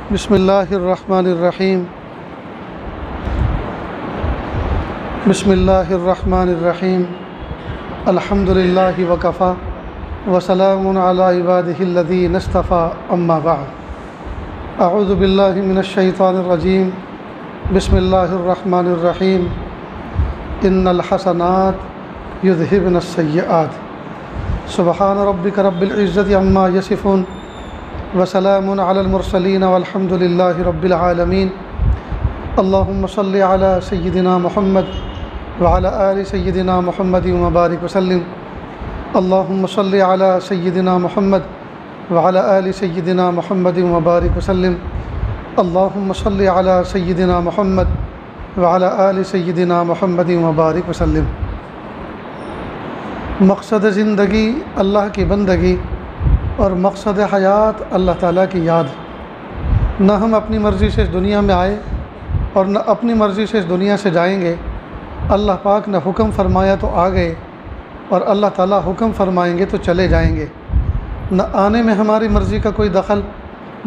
बिस्मिल्लाहिर्रहमानिर्रहीम। बिस्मिल्लाहिर्रहमानिर्रहीम। अल्हम्दुलिल्लाहि वकफ़ा वसलामुन अला इबादिहिल्लज़ीना इस्तफ़ा, अम्मा बअद। अऊज़ु बिल्लाहि मिनश शैतानिर रजीम। बिस्मिल्लाहिर्रहमानिर्रहीम। इन्नल हसनात युज़हिबुनस सय्यिआत। सुब्हान रब्बिका रब्बिल इज़्ज़ति अम्मा यसिफ़ून वसलामुन अलल मुरसलीन वल्हम्दुलिल्लाहि रब्बिल आलमीन। अल्लाहुम्मा सल्लि अला सय्यिदिना मुहम्मद व अला आलि सय्यिदिना मुहम्मद व बारिक वसल्लिम। अल्लाहुम्मा सल्लि अला सय्यिदिना मुहम्मद व अला आलि सय्यिदिना मुहम्मद व बारिक वसल्लिम। अल्लाहुम्मा सल्लि अला सय्यिदिना मुहम्मद व अला आलि सय्यिदिना मुहम्मद व बारिक वसल्लिम। मकसद ज़िंदगी अल्लाह की बंदगी और मकसद हयात अल्लाह ताला की याद। न हम अपनी मर्ज़ी से इस दुनिया में आए और न अपनी मर्ज़ी से इस दुनिया से जाएंगे। अल्लाह पाक ने हुक्म फरमाया तो आ गए और अल्लाह ताला हुक्म फरमाएंगे तो चले जाएंगे। न आने में हमारी मर्ज़ी का कोई दखल,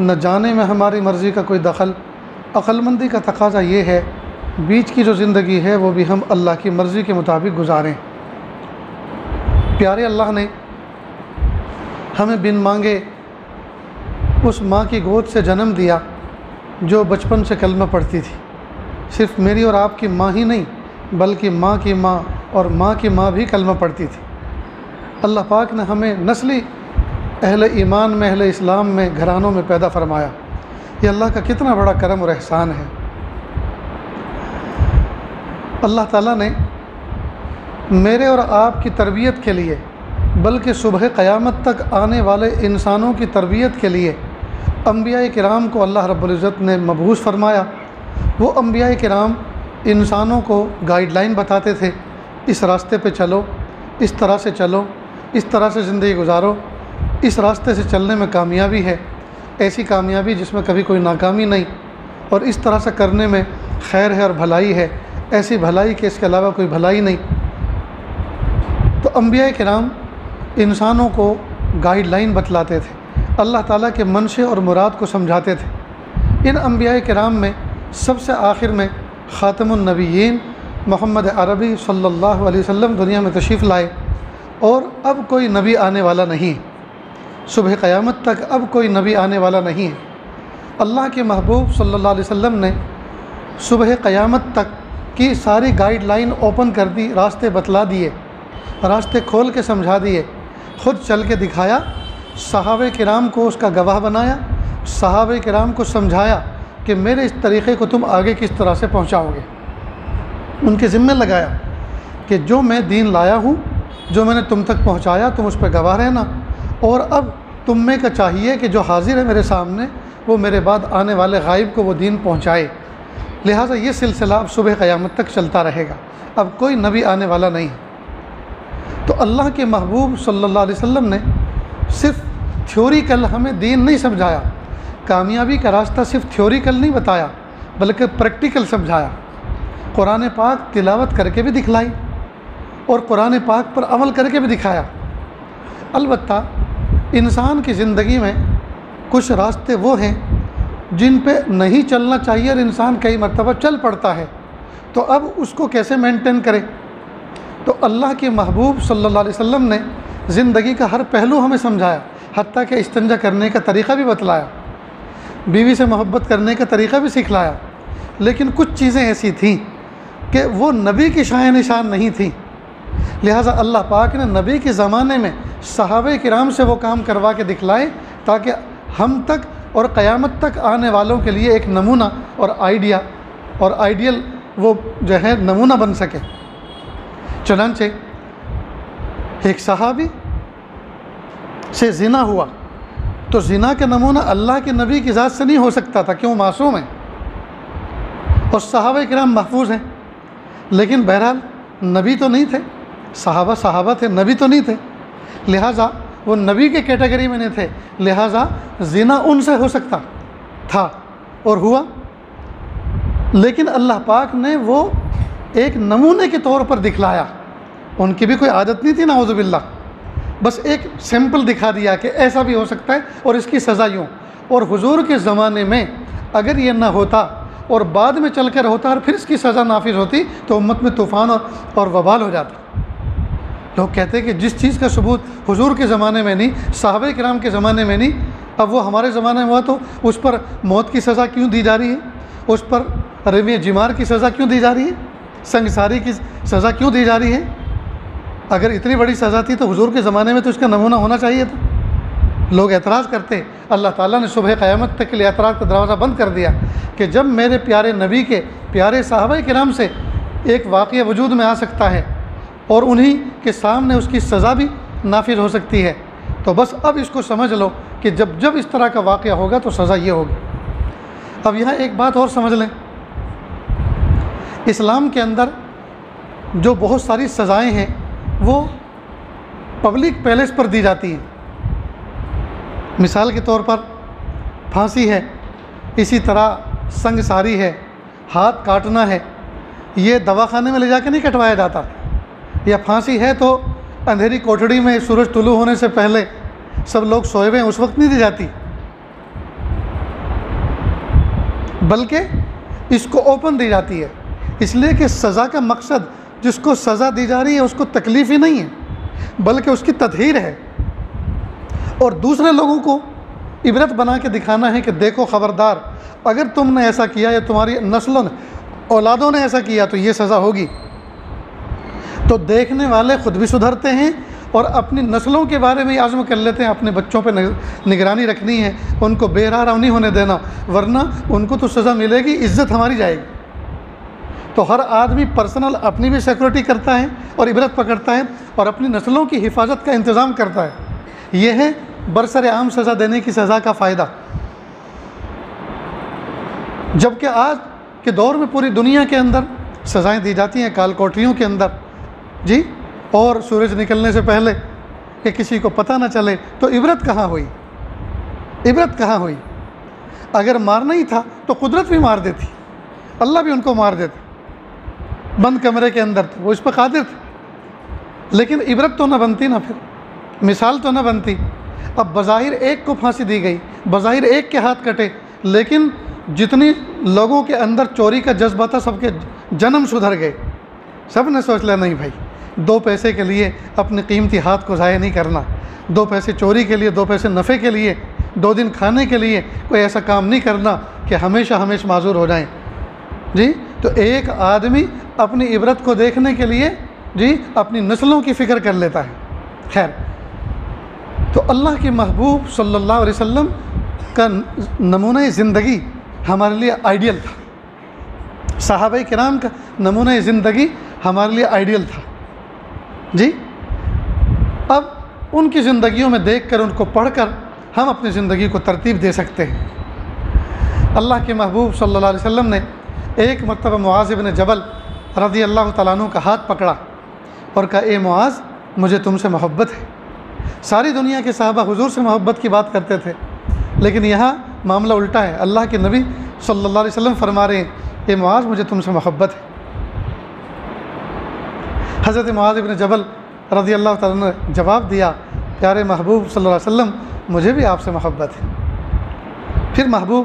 न जाने में हमारी मर्ज़ी का कोई दखल। अक्लमंदी का तकाज़ा ये है बीच की जो ज़िंदगी है वो भी हम अल्लाह की मर्ज़ी के मुताबिक गुजारें। प्यारे अल्लाह ने हमें बिन मांगे उस माँ की गोद से जन्म दिया जो बचपन से कलमा पढ़ती थी। सिर्फ़ मेरी और आपकी माँ ही नहीं बल्कि माँ की माँ और माँ की माँ भी कलमा पढ़ती थी। अल्लाह पाक ने हमें नस्ली अहले ईमान में, अहले इस्लाम में, घरानों में पैदा फरमाया। ये अल्लाह का कितना बड़ा करम और एहसान है। अल्लाह ताला ने मेरे और आपकी तरबियत के लिए बल्कि सुबह क़यामत तक आने वाले इंसानों की तरबियत के लिए अंबिया किराम को अल्लाह रब्बुल इज़्ज़त ने मबूस फरमाया। वो अंबिया किराम इंसानों को गाइडलाइन बताते थे, इस रास्ते पे चलो, इस तरह से चलो, इस तरह से ज़िंदगी गुजारो, इस रास्ते से चलने में कामयाबी है, ऐसी कामयाबी जिसमें कभी कोई नाकामी नहीं, और इस तरह से करने में खैर है और भलाई है, ऐसी भलाई कि इसके अलावा कोई भलाई नहीं। तो अंबिया किराम इंसानों को गाइडलाइन बतलाते थे, अल्लाह ताला के मंशे और मुराद को समझाते थे। इन अंबिया किराम में सबसे आखिर में ख़ातमुन नबिय्यीन मोहम्मद अरबी सल्लल्लाहु अलैहि वसल्लम दुनिया में तशरीफ़ लाए और अब कोई नबी आने वाला नहीं। सुबह क़यामत तक अब कोई नबी आने वाला नहीं है। अल्लाह के महबूब सल्लल्लाहु अलैहि वसल्लम ने सुबह क़यामत तक की सारी गाइडलाइन ओपन कर दी, रास्ते बतला दिए, रास्ते खोल के समझा दिए, ख़ुद चल के दिखाया, सहाबे किराम को उसका गवाह बनाया, सहाबे किराम को समझाया कि मेरे इस तरीक़े को तुम आगे किस तरह से पहुँचाओगे। उनके ज़िम्मे लगाया कि जो मैं दीन लाया हूँ, जो मैंने तुम तक पहुँचाया, तुम उस पर गवाह रहना, और अब तुम में का चाहिए कि जो हाजिर है मेरे सामने वो मेरे बाद आने वाले गायब को वो दीन पहुँचाए। लिहाजा ये सिलसिला अब सुबह क़यामत तक चलता रहेगा, अब कोई नबी आने वाला नहीं। तो अल्लाह के महबूब सल्लल्लाहु अलैहि वसल्लम ने सिर्फ़ थ्योरिकल हमें दीन नहीं समझाया, कामयाबी का रास्ता सिर्फ़ थ्योरिकल नहीं बताया बल्कि प्रैक्टिकल समझाया। कुरान पाक तिलावत करके भी दिखलाई और कुरान पाक पर अमल करके भी दिखाया। अलबत्ता इंसान की ज़िंदगी में कुछ रास्ते वो हैं जिन पे नहीं चलना चाहिए और इंसान कई मरतबा चल पड़ता है, तो अब उसको कैसे मेंटेन करें। तो अल्लाह के महबूब सल्लल्लाहु अलैहि वसल्लम ने ज़िंदगी का हर पहलू हमें समझाया, हत्ता कि इस्तिंजा करने का तरीक़ा भी बतलाया, बीवी से मोहब्बत करने का तरीक़ा भी सिखलाया। लेकिन कुछ चीज़ें ऐसी थीं कि वो नबी की शान निशान नहीं थी। लिहाजा अल्लाह पाक ने नबी के ज़माने में सहाबे किराम से वो काम करवा के दिखलाए ताकि हम तक और क़यामत तक आने वालों के लिए एक नमूना और आइडिया और आइडियल वो जो है नमूना बन सके। चुनांचे एक सहाबी से ज़िना हुआ तो ज़िना का नमूना अल्लाह के नबी की ज़ात से नहीं हो सकता था, क्यों, मासूम है और सहाबा किराम महफूज हैं। लेकिन बहरहाल नबी तो नहीं थे, सहाबा थे, नबी तो नहीं थे, लिहाजा वो नबी के कैटेगरी में नहीं थे, लिहाजा ज़िना उनसे हो सकता था और हुआ। लेकिन अल्लाह पाक ने वो एक नमूने के तौर पर दिखलाया। उनकी भी कोई आदत नहीं थी नाउज़ुबिल्लाह, बस एक सैंपल दिखा दिया कि ऐसा भी हो सकता है और इसकी सज़ा यूँ। और हुजूर के ज़माने में अगर ये ना होता और बाद में चल कर होता और फिर इसकी सज़ा नाफिज होती तो उम्मत में तूफ़ान और वबाल हो जाता। लोग कहते हैं कि जिस चीज़ का सबूत हुजूर के ज़माने में नहीं, सहाबे किराम के ज़माने में नहीं, अब वो हमारे ज़माने में हुआ तो उस पर मौत की सज़ा क्यों दी जा रही है, उस पर रमी जिमार की सज़ा क्यों दी जा रही है, संगसारी की सज़ा क्यों दी जा रही है। अगर इतनी बड़ी सज़ा थी तो हुजूर के ज़माने में तो इसका नमूना होना चाहिए था। लोग एतराज़ करते, अल्लाह ताला ने सुबह क़यामत तक के लिए एतराज़ का दरवाज़ा बंद कर दिया कि जब मेरे प्यारे नबी के प्यारे सहाबा किराम से एक वाक़या वजूद में आ सकता है और उन्हीं के सामने उसकी सज़ा भी नाफिज हो सकती है, तो बस अब इसको समझ लो कि जब जब इस तरह का वाक़या होगा तो सज़ा ये होगी। अब यहाँ एक बात और समझ लें, इस्लाम के अंदर जो बहुत सारी सज़ाएँ हैं वो पब्लिक पैलेस पर दी जाती हैं। मिसाल के तौर पर फांसी है, इसी तरह संगसारी है, हाथ काटना है, ये दवाखाने में ले जाके नहीं कटवाया जाता। या फांसी है तो अंधेरी कोठड़ी में सूरज तुलू होने से पहले सब लोग सोए हुए हैं उस वक्त नहीं दी जाती, बल्कि इसको ओपन दी जाती है, इसलिए कि सज़ा का मकसद जिसको सज़ा दी जा रही है उसको तकलीफ़ ही नहीं है बल्कि उसकी तत्हीर है और दूसरे लोगों को इबरत बना के दिखाना है कि देखो ख़बरदार, अगर तुमने ऐसा किया या तुम्हारी नस्लों ने औलादों ने ऐसा किया तो ये सज़ा होगी। तो देखने वाले ख़ुद भी सुधरते हैं और अपनी नस्लों के बारे में आज़म कर लेते हैं, अपने बच्चों पे निगरानी रखनी है, उनको बेराह नहीं होने देना, वरना उनको तो सज़ा मिलेगी, इज़्ज़त हमारी जाएगी। तो हर आदमी पर्सनल अपनी भी सिक्योरिटी करता है और इबरत पकड़ता है और अपनी नस्लों की हिफाजत का इंतज़ाम करता है। यह है बरसर आम सज़ा देने की सज़ा का फ़ायदा। जबकि आज के दौर में पूरी दुनिया के अंदर सज़ाएँ दी जाती हैं काल कोठरियों के अंदर जी, और सूरज निकलने से पहले कि किसी को पता ना चले। तो इबरत कहाँ हुई, इबरत कहाँ हुई? अगर मारना ही था तो कुदरत भी मार देती, अल्लाह भी उनको मार देता, बंद कमरे के अंदर थे, वो इस पर कादिर थे, लेकिन इबरत तो ना बनती ना, फिर मिसाल तो ना बनती। अब बज़ाहिर एक को फांसी दी गई, बज़ाहिर एक के हाथ कटे, लेकिन जितनी लोगों के अंदर चोरी का जज्बा था सबके जन्म सुधर गए। सब ने सोच लिया नहीं भाई, 2 पैसे के लिए अपने कीमती हाथ को ज़ाया नहीं करना, 2 पैसे चोरी के लिए, 2 पैसे नफ़े के लिए, 2 दिन खाने के लिए कोई ऐसा काम नहीं करना कि हमेशा हमेशा माजूर हो जाएं जी। तो एक आदमी अपनी इबरत को देखने के लिए जी अपनी नस्लों की फ़िक्र कर लेता है। खैर, तो अल्लाह के महबूब सल्लल्लाहु अलैहि वसल्लम का नमूना ज़िंदगी हमारे लिए आइडियल था, सहाबा किराम का नमूना ज़िंदगी हमारे लिए आइडियल था जी। अब उनकी ज़िंदगियों में देखकर, उनको पढ़कर हम अपनी ज़िंदगी को तरतीब दे सकते हैं। अल्लाह के महबूब सल्लल्लाहु अलैहि वसल्लम ने एक मरतबा मुआज़ इब्न जबल रज़ी अल्लाह तआला अन्हु का हाथ पकड़ा और कहा, ए मुआज़, मुझे तुमसे मोहब्बत है। सारी दुनिया के सहाबा हुजूर से मोहब्बत की बात करते थे, लेकिन यहाँ मामला उल्टा है। अल्लाह के नबी सल्लल्लाहु अलैहि वसल्लम फरमा रहे हैं, ए मुआज़, मुझे तुमसे मोहब्बत है। हज़रत मुआज़ इब्न जबल रज़ी अल्लाह तआला ने जवाब दिया, प्यारे महबूब सल्लल्लाहु अलैहि वसल्लम, मुझे भी आपसे मोहब्बत है। फिर महबूब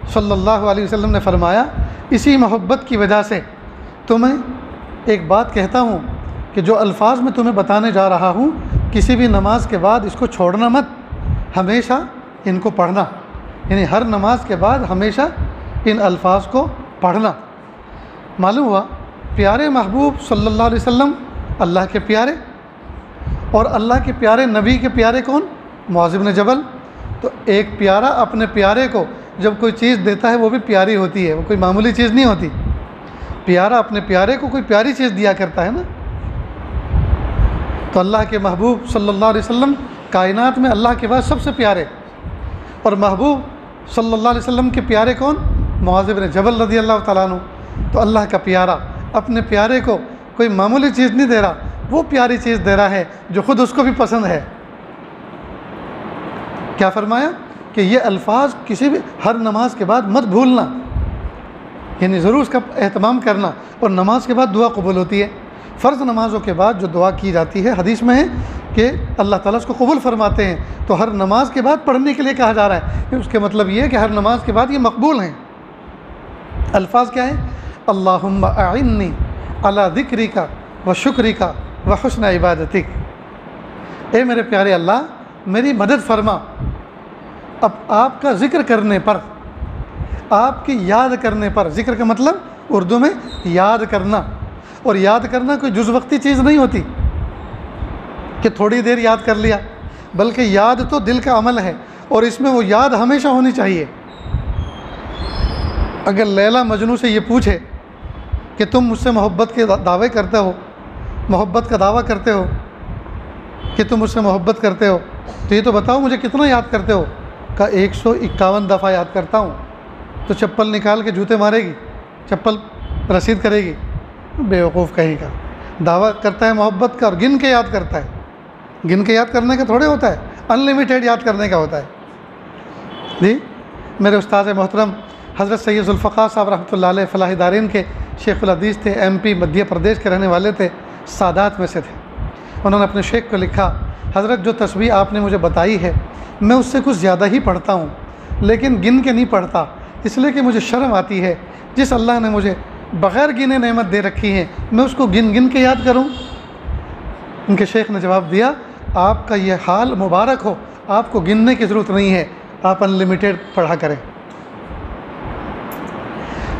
सल्लल्लाहु अलैहि वसल्लम ने फरमाया, इसी मोहब्बत की वजह से तुम्हें एक बात कहता हूँ कि जो अल्फाज मैं तुम्हें बताने जा रहा हूँ, किसी भी नमाज के बाद इसको छोड़ना मत, हमेशा इनको पढ़ना, यानी हर नमाज के बाद हमेशा इन अल्फाज को पढ़ना। मालूम हुआ प्यारे महबूब सल्लल्लाहु अलैहि वसल्लम अल्लाह के प्यारे, और अल्लाह के प्यारे नबी के प्यारे कौन? मुआज़ इब्न जबल। तो एक प्यारा अपने प्यारे को जब कोई चीज़ देता है वो भी प्यारी होती है, वो कोई मामूली चीज़ नहीं होती। प्यारा अपने प्यारे को कोई प्यारी चीज़ दिया करता है ना। तो अल्लाह के महबूब सल्लल्लाहु अलैहि वसल्लम कायनात में अल्लाह के बाद सबसे प्यारे, और महबूब सल्लल्लाहु अलैहि वसल्लम के प्यारे कौन? मुआज़ इब्न जबल रज़ी अल्लाह तआला अन्हु। तो अल्लाह का प्यारा अपने प्यारे को कोई मामूली चीज़ नहीं दे रहा, वो प्यारी चीज़ दे रहा है जो ख़ुद उसको भी पसंद है। क्या फरमाया कि ये अल्फाज किसी भी हर नमाज के बाद मत भूलना, यानी ज़रूर उसका एहतमाम करना। और नमाज के बाद दुआ कबूल होती है। फ़र्ज़ नमाज़ों के बाद जो दुआ की जाती है, हदीस में है कि अल्लाह ताला उसको कबूल फरमाते हैं। तो हर नमाज के बाद पढ़ने के लिए कहा जा रहा है, उसके मतलब ये है कि हर नमाज के बाद ये मकबूल हैं। अल्फाज क्या है? अल्लाहुम्मा अइन्नी अला ज़िक्रिका व शुक्रिका व हुस्न इबादतिक। ए मेरे प्यारे अल्लाह, मेरी मदद फरमा अब आपका ज़िक्र करने पर, आपकी याद करने पर। ज़िक्र का मतलब उर्दू में याद करना, और याद करना कोई जुज़ वक्ती चीज़ नहीं होती कि थोड़ी देर याद कर लिया, बल्कि याद तो दिल का अमल है, और इसमें वो याद हमेशा होनी चाहिए। अगर लैला मजनू से ये पूछे कि तुम मुझसे मोहब्बत के दावे करते हो, मोहब्बत का दावा करते हो कि तुम मुझसे मोहब्बत करते हो, तो ये तो बताओ मुझे कितना याद करते हो? का 151 दफ़ा याद करता हूँ। तो चप्पल निकाल के जूते मारेगी, चप्पल रसीद करेगी? बेवकूफ़ कहीं का। दावा करता है मोहब्बत का और गिन के याद करता है। गिन के याद करने का थोड़े होता है, अनलिमिटेड याद करने का होता है। जी, मेरे उस्ताद मोहतरम हज़रत सैयद ज़ुल्फ़क़ार साहब रहमतुल्लाह अलैह फ़लाह दारीन के शेखुल हदीस थे, MP मध्य प्रदेश के रहने वाले थे, सादात में से थे। उन्होंने अपने शेख को लिखा, हज़रत जो तस्बीह आपने मुझे बताई है मैं उससे कुछ ज़्यादा ही पढ़ता हूँ, लेकिन गिन के नहीं पढ़ता, इसलिए कि मुझे शर्म आती है। जिस अल्लाह ने मुझे बग़ैर गिने नेमत दे रखी है, मैं उसको गिन गिन के याद करूँ? उनके शेख ने जवाब दिया, आपका ये हाल मुबारक हो, आपको गिनने की ज़रूरत नहीं है, आप अनलिमिटेड पढ़ा करें।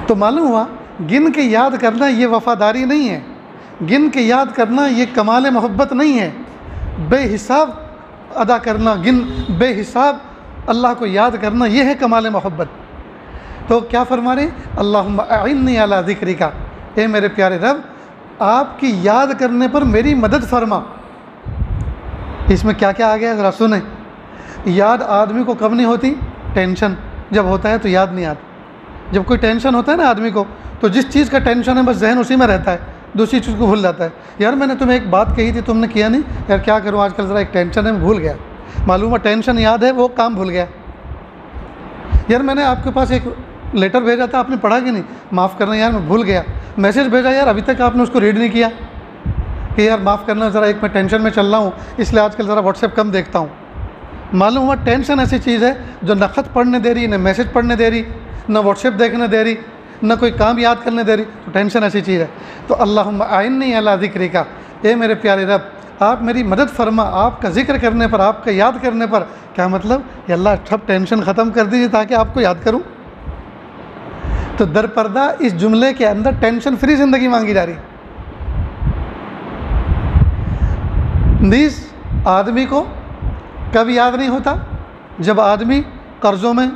तो मालूम हुआ गिन के याद करना ये वफ़ादारी नहीं है, गिन के याद करना ये कमाल मोहब्बत नहीं है। बेहिसाब अदा करना, बेहिसाब अल्लाह को याद करना, ये है कमाल मोहब्बत। तो क्या फरमा रहे? अल्लाहुम्मा अइन्नी अला ज़िक्रिका, ए मेरे प्यारे रब, आपकी याद करने पर मेरी मदद फरमा। इसमें क्या क्या आ गया ज़रा सुने। याद आदमी को कब नहीं होती? टेंशन जब होता है तो याद नहीं आता। जब कोई टेंशन होता है ना आदमी को, तो जिस चीज़ का टेंशन है बस जहन उसी में रहता है, दूसरी चीज़ को भूल जाता है। यार मैंने तुम्हें एक बात कही थी, तुमने किया नहीं, यार क्या करूँ आजकल ज़रा एक टेंशन है, मैं भूल गया। मालूम है टेंशन याद है, वो काम भूल गया। यार मैंने आपके पास एक लेटर भेजा था, आपने पढ़ा कि नहीं? माफ़ करना यार मैं भूल गया। मैसेज भेजा यार, अभी तक आपने उसको रीड नहीं किया कि यार माफ़ करना, ज़रा एक मैं टेंशन में चल रहा हूँ, इसलिए आजकल ज़रा व्हाट्सएप कम देखता हूँ। मालूम हुआ टेंशन ऐसी चीज़ है जो न ख़त पढ़ने दे रही, न मैसेज पढ़ने दे रही, न व्हाट्सएप देखने दे रही, न कोई काम याद करने दे रही। तो टेंशन ऐसी चीज़ है। तो अल्लाहुम्मा अइन्नी अला ज़िक्रिका, ए मेरे प्यारे रब, आप मेरी मदद फरमा आपका ज़िक्र करने पर, आपका याद करने पर। क्या मतलब? अल्लाह सब टेंशन ख़त्म कर दीजिए ताकि आपको याद करूँ। तो दरपर्दा इस जुमले के अंदर टेंशन फ्री ज़िंदगी मांगी जा रही। नीस आदमी को कब याद नहीं होता? जब आदमी कर्ज़ों में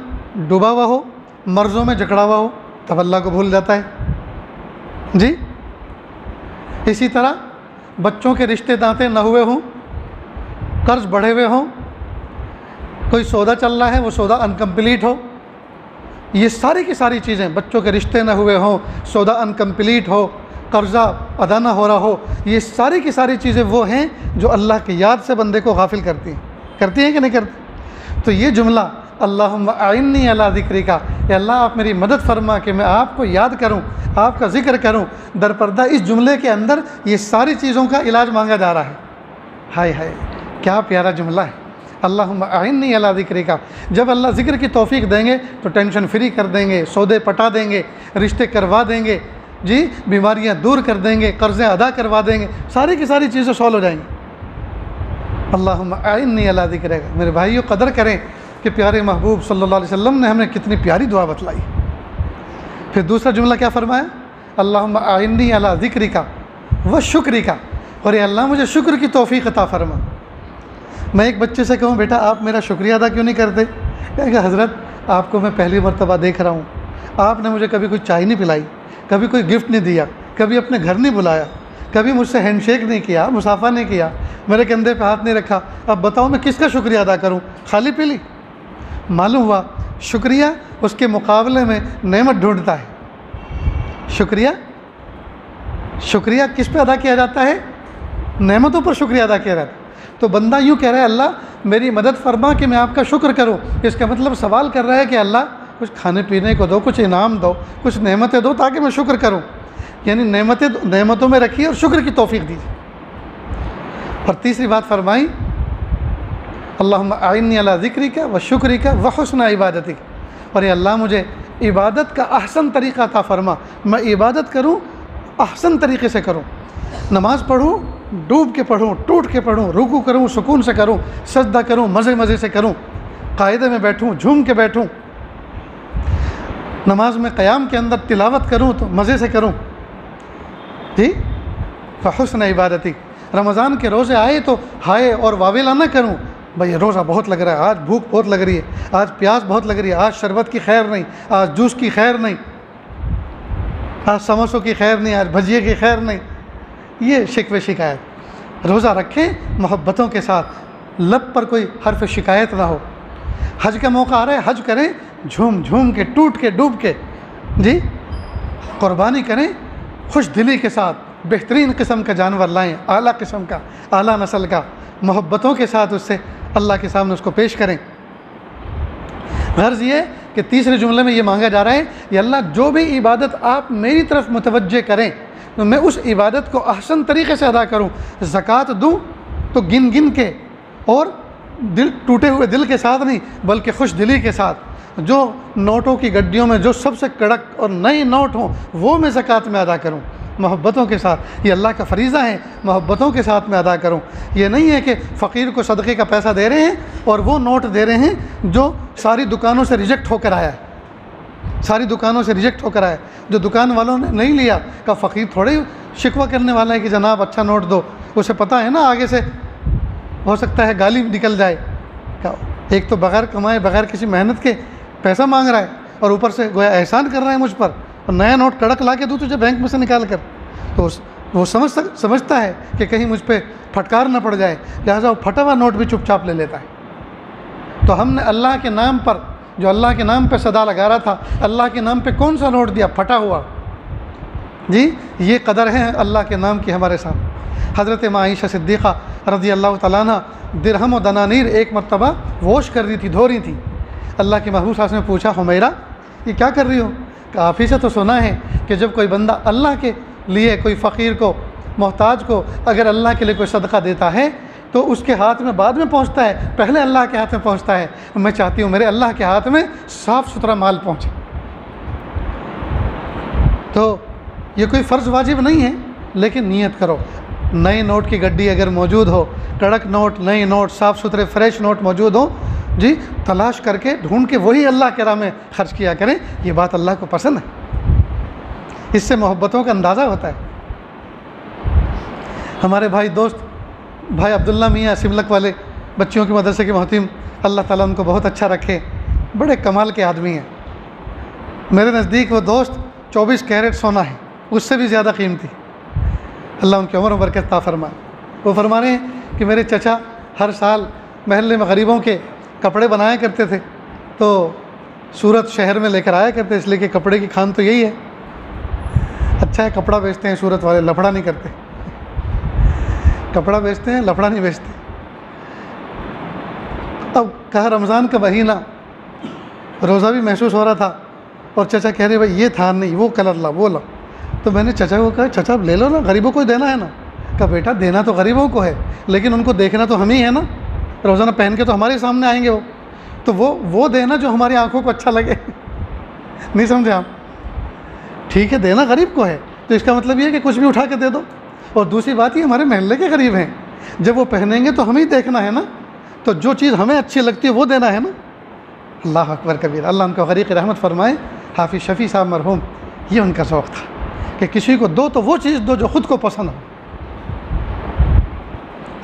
डूबा हुआ हो, मर्ज़ों में जकड़ा हुआ हो, तब अल्लाह को भूल जाता है। जी, इसी तरह बच्चों के रिश्ते दांते न हुए हों, कर्ज़ बढ़े हुए हों, कोई सौदा चल रहा है वो सौदा अनकम्प्लीट हो, ये सारी की सारी चीज़ें, बच्चों के रिश्ते न हुए हों, सौदा अनकम्प्लीट हो, कर्ज़ा अदा न हो रहा हो, ये सारी की सारी चीज़ें वो हैं जो अल्लाह की याद से बंदे को गाफिल करती हैं कि नहीं करती? तो ये जुमला अल्लाहुम्मा अइन्नी अला ज़िक्रिका, अल्लाह आप मेरी मदद फरमा कि मैं आपको याद करूं, आपका ज़िक्र करूं। दरपर्दा इस जुमले के अंदर ये सारी चीज़ों का इलाज मांगा जा रहा है। हाय हाय, क्या प्यारा जुमला है। अल्लाहुम्मा अइन्नी अला ज़िक्रिका, जब अल्लाह ज़िक्र की तौफ़ीक देंगे तो टेंशन फ्री कर देंगे, सौदे पटा देंगे, रिश्ते करवा देंगे, जी बीमारियां दूर कर देंगे, कर्ज़े अदा करवा देंगे, सारी की सारी चीज़ें सॉल्व हो जाएंगी। अल्लाहुम्मा अइन्नी अला ज़िक्रिका। मेरे भाइयों, कदर करें कि प्यारे महबूब सल्लल्लाहु अलैहि वसल्लम ने हमें कितनी प्यारी दुआ बतलाई। फिर दूसरा जुमला क्या फरमाया? अल्लाहुम्मा अइन्नी अला ज़िक्रिका व शुक्रिका, और अल्लाह मुझे शुक्र की तौफ़ीक अता फरमा। मैं एक बच्चे से कहूँ, बेटा आप मेरा शुक्रिया अदा क्यों नहीं करते? कहेगा हज़रत आपको मैं पहली मरतबा देख रहा हूँ, आपने मुझे कभी कोई चाय नहीं पिलाई, कभी कोई गिफ्ट नहीं दिया, कभी अपने घर नहीं बुलाया, कभी मुझसे हैंडशेक नहीं किया, मुसाफा नहीं किया, मेरे कंधे पे हाथ नहीं रखा। अब बताओ मैं किसका शुक्रिया अदा करूँ? खाली पीली। मालूम हुआ शुक्रिया उसके मुकाबले में नेमत ढूंढता है। शुक्रिया किस पे अदा किया जाता है? नेमतों पर शुक्रिया अदा किया जाता है। तो बंदा यूँ कह रहा है, अल्लाह मेरी मदद फरमा कि मैं आपका शुक्र करूँ। इसका मतलब सवाल कर रहा है कि अल्लाह कुछ खाने पीने को दो, कुछ इनाम दो, कुछ नेमतें दो ताकि मैं शुक्र करूँ। यानी नेमतों में रखिए और शुक्र की तौफ़ीक दीजिए। और तीसरी बात फरमाई, अल्लाहुम्मा अइन्नी अला ज़िक्रिका व शुक्रिका व हुस्न इबादतिक, और अल्लाह मुझे इबादत का अहसन तरीक़ा अता फ़रमा, मैं इबादत करूँ अहसन तरीक़े से करूँ, नमाज़ पढ़ूँ डूब के पढ़ूँ, टूट के पढ़ूँ, रुकू करूँ सुकून से करूँ, सजदा करूँ मज़े मज़े से करूँ, कायदे में बैठूँ झूम के बैठूँ, नमाज में क़याम के अंदर तिलावत करूँ तो मज़े से करूँ जी। फ़हुस्न इबादती, रमज़ान के रोज़े आए तो हाय और वावेला न करूँ, भाई रोज़ा बहुत लग रहा है, आज भूख बहुत लग रही है, आज प्यास बहुत लग रही है, आज शरबत की खैर नहीं, आज जूस की खैर नहीं, आज समोसों की खैर नहीं, आज भजिए की खैर नहीं, ये शिकवे शिकायत। रोज़ा रखें मोहब्बतों के साथ, लब पर कोई हर्फ शिकायत ना हो। हज का मौका आ रहा है, हज करें झूम झूम के, टूट के, डूब के जी। क़ुरबानी करें खुश दिली के साथ, बेहतरीन किस्म का जानवर लाएं, आला किस्म का, आला नस्ल का, मोहब्बतों के साथ उससे अल्लाह के सामने उसको पेश करें। गर्ज़ ये कि तीसरे जुमले में ये मांगा जा रहा है, या अल्लाह जो भी इबादत आप मेरी तरफ मुतवज्जे करें तो मैं उस इबादत को अहसन तरीक़े से अदा करूँ। ज़कात दूँ तो गिन गिन के और दिल टूटे हुए दिल के साथ नहीं, बल्कि खुश दिली के साथ, जो नोटों की गड्डियों में जो सबसे कड़क और नए नोट हों वो मैं ज़कात में अदा करूँ मोहब्बतों के साथ। ये अल्लाह का फ़रीज़ा है, मोहब्बतों के साथ में अदा करूँ। ये नहीं है कि फ़कीर को सदक़े का पैसा दे रहे हैं और वो नोट दे रहे हैं जो सारी दुकानों से रिजेक्ट होकर आया है, सारी दुकानों से रिजेक्ट होकर आया, जो दुकान वालों ने नहीं लिया। का फ़कीर थोड़े शिकवा करने वाला है कि जनाब अच्छा नोट दो, उसे पता है ना आगे से हो सकता है गाली निकल जाए। एक तो बग़ैर कमाए बग़ैर किसी मेहनत के पैसा मांग रहा है और ऊपर से गोया एहसान कर रहा है मुझ पर, और नया नोट कड़क ला के दूँ तुझे बैंक में से निकाल कर, तो वो समझता है कि कहीं मुझ पर फटकार न पड़ जाए, लिहाजा वो फटा हुआ नोट भी चुपचाप ले लेता है। तो हमने अल्लाह के नाम पर, जो अल्लाह के नाम पे सदा लगा रहा था, अल्लाह के नाम पे कौन सा नोट दिया? फटा हुआ जी। ये कदर है अल्लाह के नाम की हमारे साथ। हज़रत आयशा सिद्दीक़ा रज़ी अल्लाह तआला अन्हा दिरहम व दनानीर एक मरतबा वॉश कर रही थी, धो रही थी। अल्लाह के महबूब साहब ने पूछा, हुमैरा ये क्या कर रही हो? कहा आप ही से तो सुना है कि जब कोई बंदा अल्लाह के लिए कोई फ़कीर को, मोहताज को अगर अल्लाह के लिए कोई सदका देता है तो उसके हाथ में बाद में पहुंचता है, पहले अल्लाह के हाथ में पहुंचता है। मैं चाहती हूँ मेरे अल्लाह के हाथ में साफ़ सुथरा माल पहुँचे। तो ये कोई फ़र्ज़ वाजिब नहीं है, लेकिन नियत करो। नए नोट की गड्डी अगर मौजूद हो, कड़क नोट, नए नोट, साफ़ सुथरे फ्रेश नोट मौजूद हो जी, तलाश करके ढूंढ के वही अल्लाह के राह में ख़र्च किया करें। ये बात अल्लाह को पसंद है, इससे मोहब्बतों का अंदाज़ा होता है। हमारे भाई दोस्त भाई अब्दुल्ला मियाँ सिमलक वाले बच्चियों के मदरसे के मोहतिम, अल्लाह ताला उनको बहुत अच्छा रखे, बड़े कमाल के आदमी हैं। मेरे नज़दीक वो दोस्त 24 कैरेट सोना है, उससे भी ज़्यादा कीमती। अल्लाह उनकी उम्र बरकत अता फरमाए। वो फरमा रहे हैं कि मेरे चचा हर साल महल्ले में गरीबों के कपड़े बनाया करते थे, तो सूरत शहर में लेकर आया करते, इसलिए कि कपड़े की खान तो यही है। अच्छा है कपड़ा बेचते हैं सूरत वाले, लफड़ा नहीं करते। कपड़ा बेचते हैं, लफड़ा नहीं बेचते। अब कहा रमज़ान का महीना, रोज़ा भी महसूस हो रहा था और चचा कह रहे भाई ये था नहीं, वो कलर ला, वो ला। तो मैंने चचा को कहा चचा ले लो ना, गरीबों को देना है ना। कहा बेटा देना तो गरीबों को है, लेकिन उनको देखना तो हम ही है ना, रोज़ाना पहन के तो हमारे सामने आएंगे वो, तो वो देना जो हमारी आंखों को अच्छा लगे। नहीं समझे आप? ठीक है देना गरीब को है, तो इसका मतलब ये है कि कुछ भी उठा के दे दो। और दूसरी बात ये हमारे महल्ले के गरीब हैं, जब वो पहनेंगे तो हमें ही देखना है ना, तो जो चीज़ हमें अच्छी लगती है वो देना है ना। अल्लाह अकबर कबीर। अल्लाह उनको गरीक़ रहमत फरमाए। हाफिज़ शफ़ी साहब मरहूम, ये उनका शौक़ था कि किसी को दो तो वो चीज़ दो जो ख़ुद को पसंद हो।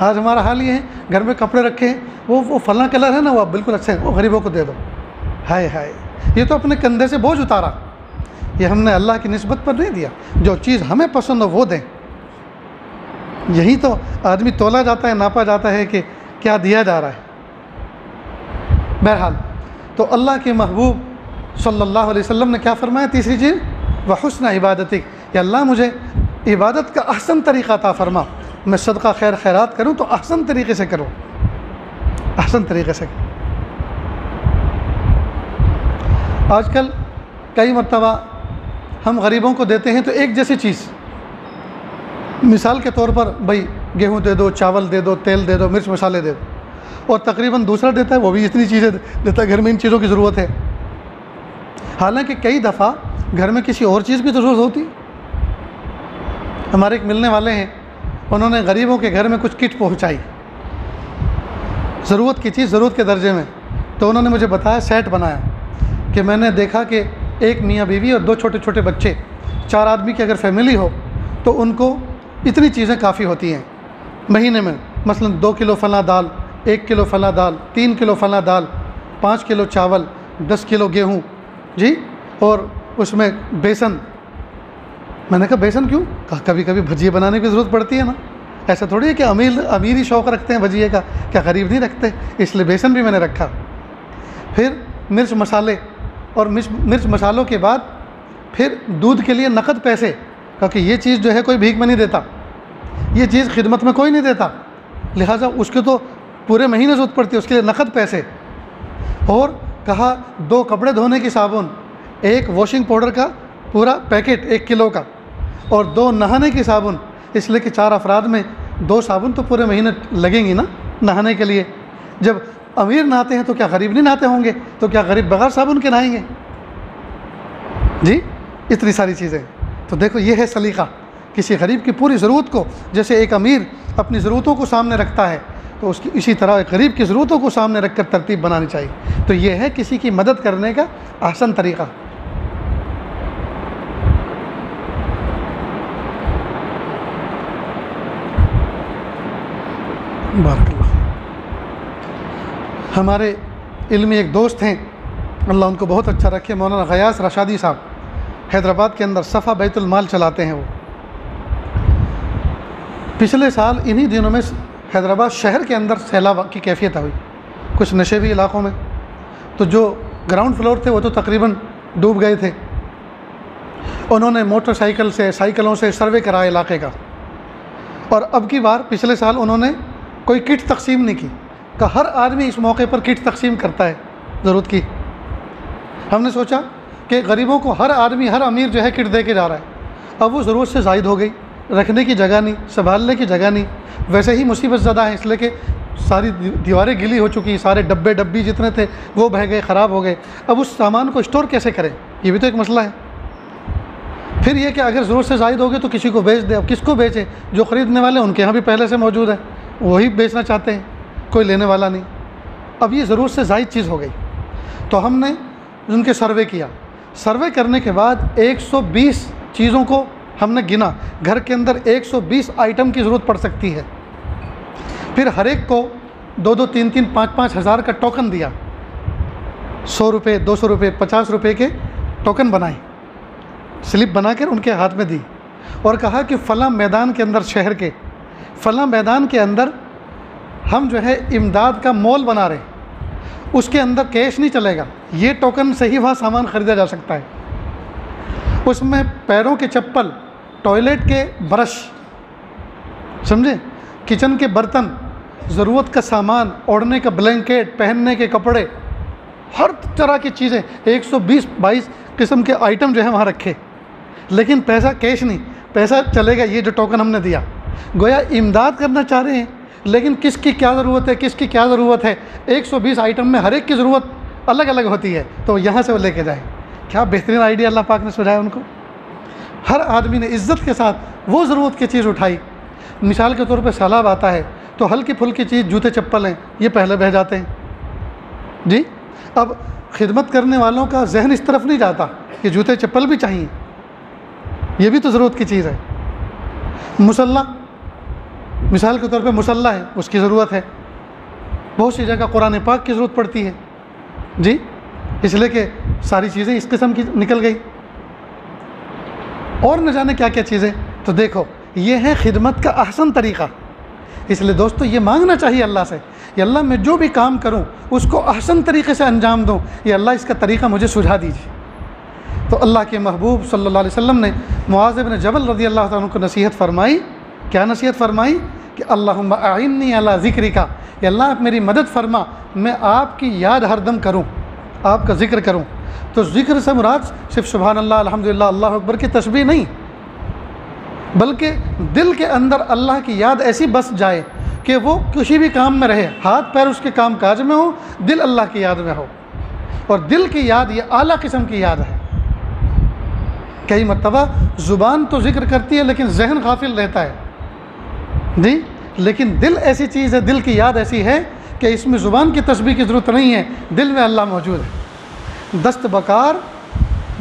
आज हमारा हाल ये है, घर में कपड़े रखे हैं, वो फलां कलर है ना, वो बिल्कुल अच्छे हैं, वो गरीबों को दे दो। हाय हाय, ये तो अपने कंधे से बोझ उतारा, ये हमने अल्लाह की निस्बत पर नहीं दिया। जो चीज़ हमें पसंद हो वो दें। यही तो आदमी तोला जाता है, नापा जाता है कि क्या दिया जा रहा है। बहरहाल तो अल्लाह के महबूब सल्लल्लाहु अलैहि वसल्लम ने क्या फरमाया? तीसरी चीज़, व हुस्न इबादतिक, या अल्लाह मुझे इबादत का अहसन तरीक़ा अता फरमा। मैं सदका खैर खैरात करूँ तो अहसन तरीक़े से करूँ, अहसन तरीक़े से। आजकल कई मरतबा हम गरीबों को देते हैं तो एक जैसी चीज़, मिसाल के तौर पर भाई गेहूँ दे दो, चावल दे दो, तेल दे दो, मिर्च मसाले दे दो, और तकरीबन दूसरा देता है वो भी इतनी चीज़ें देता है, घर में इन चीज़ों की ज़रूरत है। हालांकि कई दफ़ा घर में किसी और चीज़ की तो ज़रूरत होती। हमारे एक मिलने वाले हैं, उन्होंने गरीबों के घर में कुछ किट पहुंचाई, ज़रूरत की चीज़ ज़रूरत के दर्जे में। तो उन्होंने मुझे बताया, सेट बनाया कि मैंने देखा कि एक मियाँ बीवी और 2 छोटे छोटे बच्चे, 4 आदमी की अगर फैमिली हो तो उनको इतनी चीज़ें काफ़ी होती हैं महीने में। मसलन 2 किलो फला दाल, 1 किलो फला दाल, 3 किलो फला दाल, 5 किलो चावल, 10 किलो गेहूँ जी, और उसमें बेसन। मैंने कहा बेसन क्यों? कहा कभी कभी भजिए बनाने की ज़रूरत पड़ती है ना, ऐसा थोड़ी है कि अमीर ही शौक़ रखते हैं भजिए का, क्या गरीब नहीं रखते, इसलिए बेसन भी मैंने रखा। फिर मिर्च मसाले, और मिर्च मसालों के बाद फिर दूध के लिए नकद पैसे, क्योंकि ये चीज़ जो है कोई भीख में नहीं देता, ये चीज़ खिदमत में कोई नहीं देता, लिहाजा उसके तो पूरे महीने ज़रूरत पड़ती है, उसके लिए नकद पैसे। और कहा 2 कपड़े धोने की साबुन, 1 वॉशिंग पाउडर का पूरा पैकेट 1 किलो का, और 2 नहाने की साबुन, इसलिए कि 4 अफराद में 2 साबुन तो पूरे महीने लगेंगी ना नहाने के लिए। जब अमीर नहाते हैं तो क्या गरीब नहीं नहाते होंगे? तो क्या गरीब बगैर साबुन के नहाएंगे जी? इतनी सारी चीज़ें। तो देखो ये है सलीका, किसी गरीब की पूरी ज़रूरत को, जैसे एक अमीर अपनी ज़रूरतों को सामने रखता है तो उसकी इसी तरह एक गरीब की ज़रूरतों को सामने रख कर तरतीब बनानी चाहिए। तो ये है किसी की मदद करने का आसान तरीक़ा। बारकल्लाह। हमारे इल्मी एक दोस्त हैं, अल्लाह उनको बहुत अच्छा रखे, मौलाना गयास रशादी साहब, हैदराबाद के अंदर सफ़ा बैतुल माल चलाते हैं वो। पिछले साल इन्हीं दिनों में हैदराबाद शहर के अंदर सैलाब की कैफियत हुई, कुछ नशेबी इलाक़ों में, तो जो ग्राउंड फ्लोर थे वो तो तकरीबन डूब गए थे। उन्होंने मोटरसाइकिल से, साइकिलों से सर्वे कराया इलाके का, और अब की बार पिछले साल उन्होंने कोई किट तकसीम नहीं की, का हर आदमी इस मौके पर किट तकसीम करता है ज़रूरत की। हमने सोचा कि गरीबों को हर आदमी, हर अमीर जो है किट दे के जा रहा है, अब वो ज़रूरत से ज़ायद हो गई, रखने की जगह नहीं, संभालने की जगह नहीं, वैसे ही मुसीबत ज़्यादा है, इसलिए कि सारी दीवारें गिली हो चुकी, सारे डब्बी जितने थे वो बह गए, ख़राब हो गए। अब उस सामान को स्टोर कैसे करें, ये भी तो एक मसला है। फिर ये कि अगर ज़रूरत से ज़ायद हो गए तो किसी को बेच दे, अब किसको बेचें? जो ख़रीदने वाले उनके यहाँ भी पहले से मौजूद है, वही बेचना चाहते हैं, कोई लेने वाला नहीं। अब ये ज़रूरत से ज़ायद चीज़ हो गई, तो हमने उनके सर्वे किया। सर्वे करने के बाद 120 चीज़ों को हमने गिना, घर के अंदर 120 आइटम की ज़रूरत पड़ सकती है। फिर हर एक को 2-2, 3-3, 5-5 हज़ार का टोकन दिया, 100 रुपये, 200 रुपये, 50 रुपये के टोकन बनाए, स्लिप बनाकर उनके हाथ में दी, और कहा कि फ़लाँ मैदान के अंदर, शहर के फ़लाँ मैदान के अंदर हम जो है इमदाद का मॉल बना रहे, उसके अंदर कैश नहीं चलेगा, ये टोकन से ही वहाँ सामान ख़रीदा जा सकता है। उसमें पैरों के चप्पल, टॉयलेट के ब्रश, समझे, किचन के बर्तन, ज़रूरत का सामान, ओढ़ने का ब्लैंकेट, पहनने के कपड़े, हर तरह की चीज़ें, 120-22 किस्म के आइटम जो है वहाँ रखे, लेकिन पैसा कैश नहीं, पैसा चलेगा ये जो टोकन हमने दिया। गोया इमदाद करना चाह रहे हैं, लेकिन किसकी क्या ज़रूरत है, किसकी क्या ज़रूरत है, 120 आइटम में हर एक की ज़रूरत अलग अलग होती है, तो यहाँ से वो लेके जाए। क्या बेहतरीन आइडिया अल्लाह पाक ने सुझाया उनको। हर आदमी ने इज़्ज़त के साथ वो ज़रूरत की चीज़ उठाई। मिसाल के तौर पे सैलाब आता है तो हल्की फुल्की चीज़, जूते चप्पल हैं, ये पहले बह जाते हैं जी। अब खिदमत करने वालों का जहन इस तरफ नहीं जाता कि जूते चप्पल भी चाहिए, ये भी तो ज़रूरत की चीज़ है। मुसल्ला, मिसाल के तौर पे मुसल्ला है, उसकी ज़रूरत है। बहुत सी जगह कुरान पाक की ज़रूरत पड़ती है जी, इसलिए कि सारी चीज़ें इस किस्म की निकल गई, और न जाने क्या क्या चीज़ें। तो देखो ये है खिदमत का आसान तरीक़ा। इसलिए दोस्तों ये मांगना चाहिए अल्लाह से, या अल्लाह मैं जो भी काम करूं उसको आसान तरीक़े से अंजाम दूं, या अल्लाह इसका तरीक़ा मुझे सुझा दीजिए। तो अल्लाह के महबूब सल्लल्लाहु अलैहि वसल्लम ने मुआज़ इब्न जबल रज़ियल्लाहु ताला अन्हु को नसीहत फरमाई। क्या नसीहत फरमाई? कि अल्लाहुम्मा अइन्नी अला ज़िक्रिका, या अल्लाह आप मेरी मदद फरमा, मैं आपकी याद हरदम करूँ, आपका ज़िक्र करूँ। तो ज़िक्र से मुराद सिर्फ सुभान अल्लाह, अल्हम्दुलिल्लाह, अल्लाह अकबर की तस्बीह नहीं, बल्कि दिल के अंदर अल्लाह की याद ऐसी बस जाए कि वो किसी भी काम में रहे, हाथ पैर उसके काम काज में हो, दिल अल्लाह की याद में हो। और दिल की याद ये आला किस्म की याद है। कई मरतबा ज़ुबान तो ज़िक्र करती है लेकिन जहन गाफिल रहता है जी, लेकिन दिल ऐसी चीज़ है, दिल की याद ऐसी है कि इसमें ज़ुबान की तस्बीह की ज़रूरत नहीं है, दिल में अल्लाह मौजूद है। दस्त बकार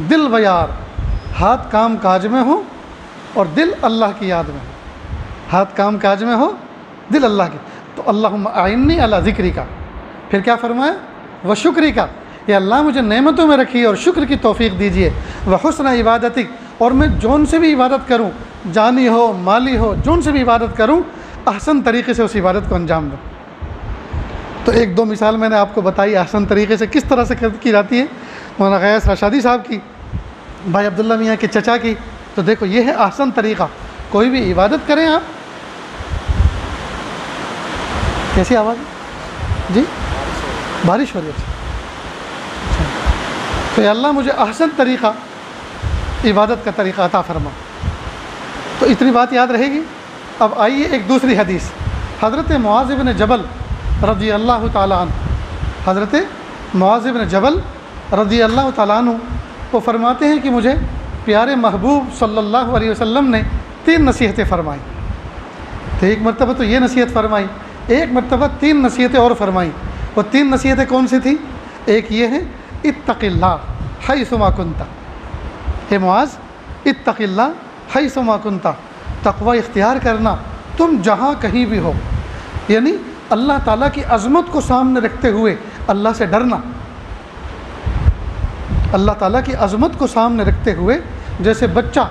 दिल बयार, हाथ काम काज में हो और दिल अल्लाह की याद में, हाथ काम काज में हो दिल अल्लाह की। तो अल्लाहुम्मा आइन्नी अला ज़िक्री का, फिर क्या फरमाया, व शुक्री का, या अल्लाह मुझे नेमतों में रखिए और शुक्र की तौफीक दीजिए, व हुस्न इबादतिक, और मैं जौन से भी इबादत करूँ, जानी हो माली हो, जौन से भी इबादत करूँ, अहसन तरीके से उस इबादत को अंजाम दूँ। तो एक दो मिसाल मैंने आपको बताई अहसन तरीके से किस तरह से की जाती है, मौलाना गयास रशादी साहब की, भाई अब्दुल्ला मियाँ के चचा की। तो देखो ये है अहसन तरीक़ा। कोई भी इबादत करें आप, कैसी आवाज़ जी, बारिश हो रही है, तो अल्लाह मुझे अहसन तरीक़ा इबादत का तरीक़ा अता फरमा। तो इतनी बात याद रहेगी। अब आइए एक दूसरी हदीस, हज़रत मुआज़ इब्न जबल रज़ी अल्लाह ताला अन्हु, हज़रत मुआज़ इब्न जबल रज़ी अल्लाह ताला अन्हु वो फरमाते हैं कि मुझे प्यारे महबूब सल्लल्लाहु अलैहि वसल्लम ने 3 नसीहतें फरमाई। तो एक मरतबा तो ये नसीहत फरमाई, एक मरतबा 3 नसीहतें और फरमाई। वो 3 नसीहतें कौन सी थी? एक ये है, इत्तक़िल्लाह हैसुमा कुन्ता, हे मुआज़ इत्तक़िल्लाह हैसुमा कुन्ता, तक़वा इख्तियार करना तुम जहाँ कहीं भी हो, यानी अल्लाह ताला की अज़मत को सामने रखते हुए अल्लाह से डरना। अल्लाह ताला की अज़मत को सामने रखते हुए, जैसे बच्चा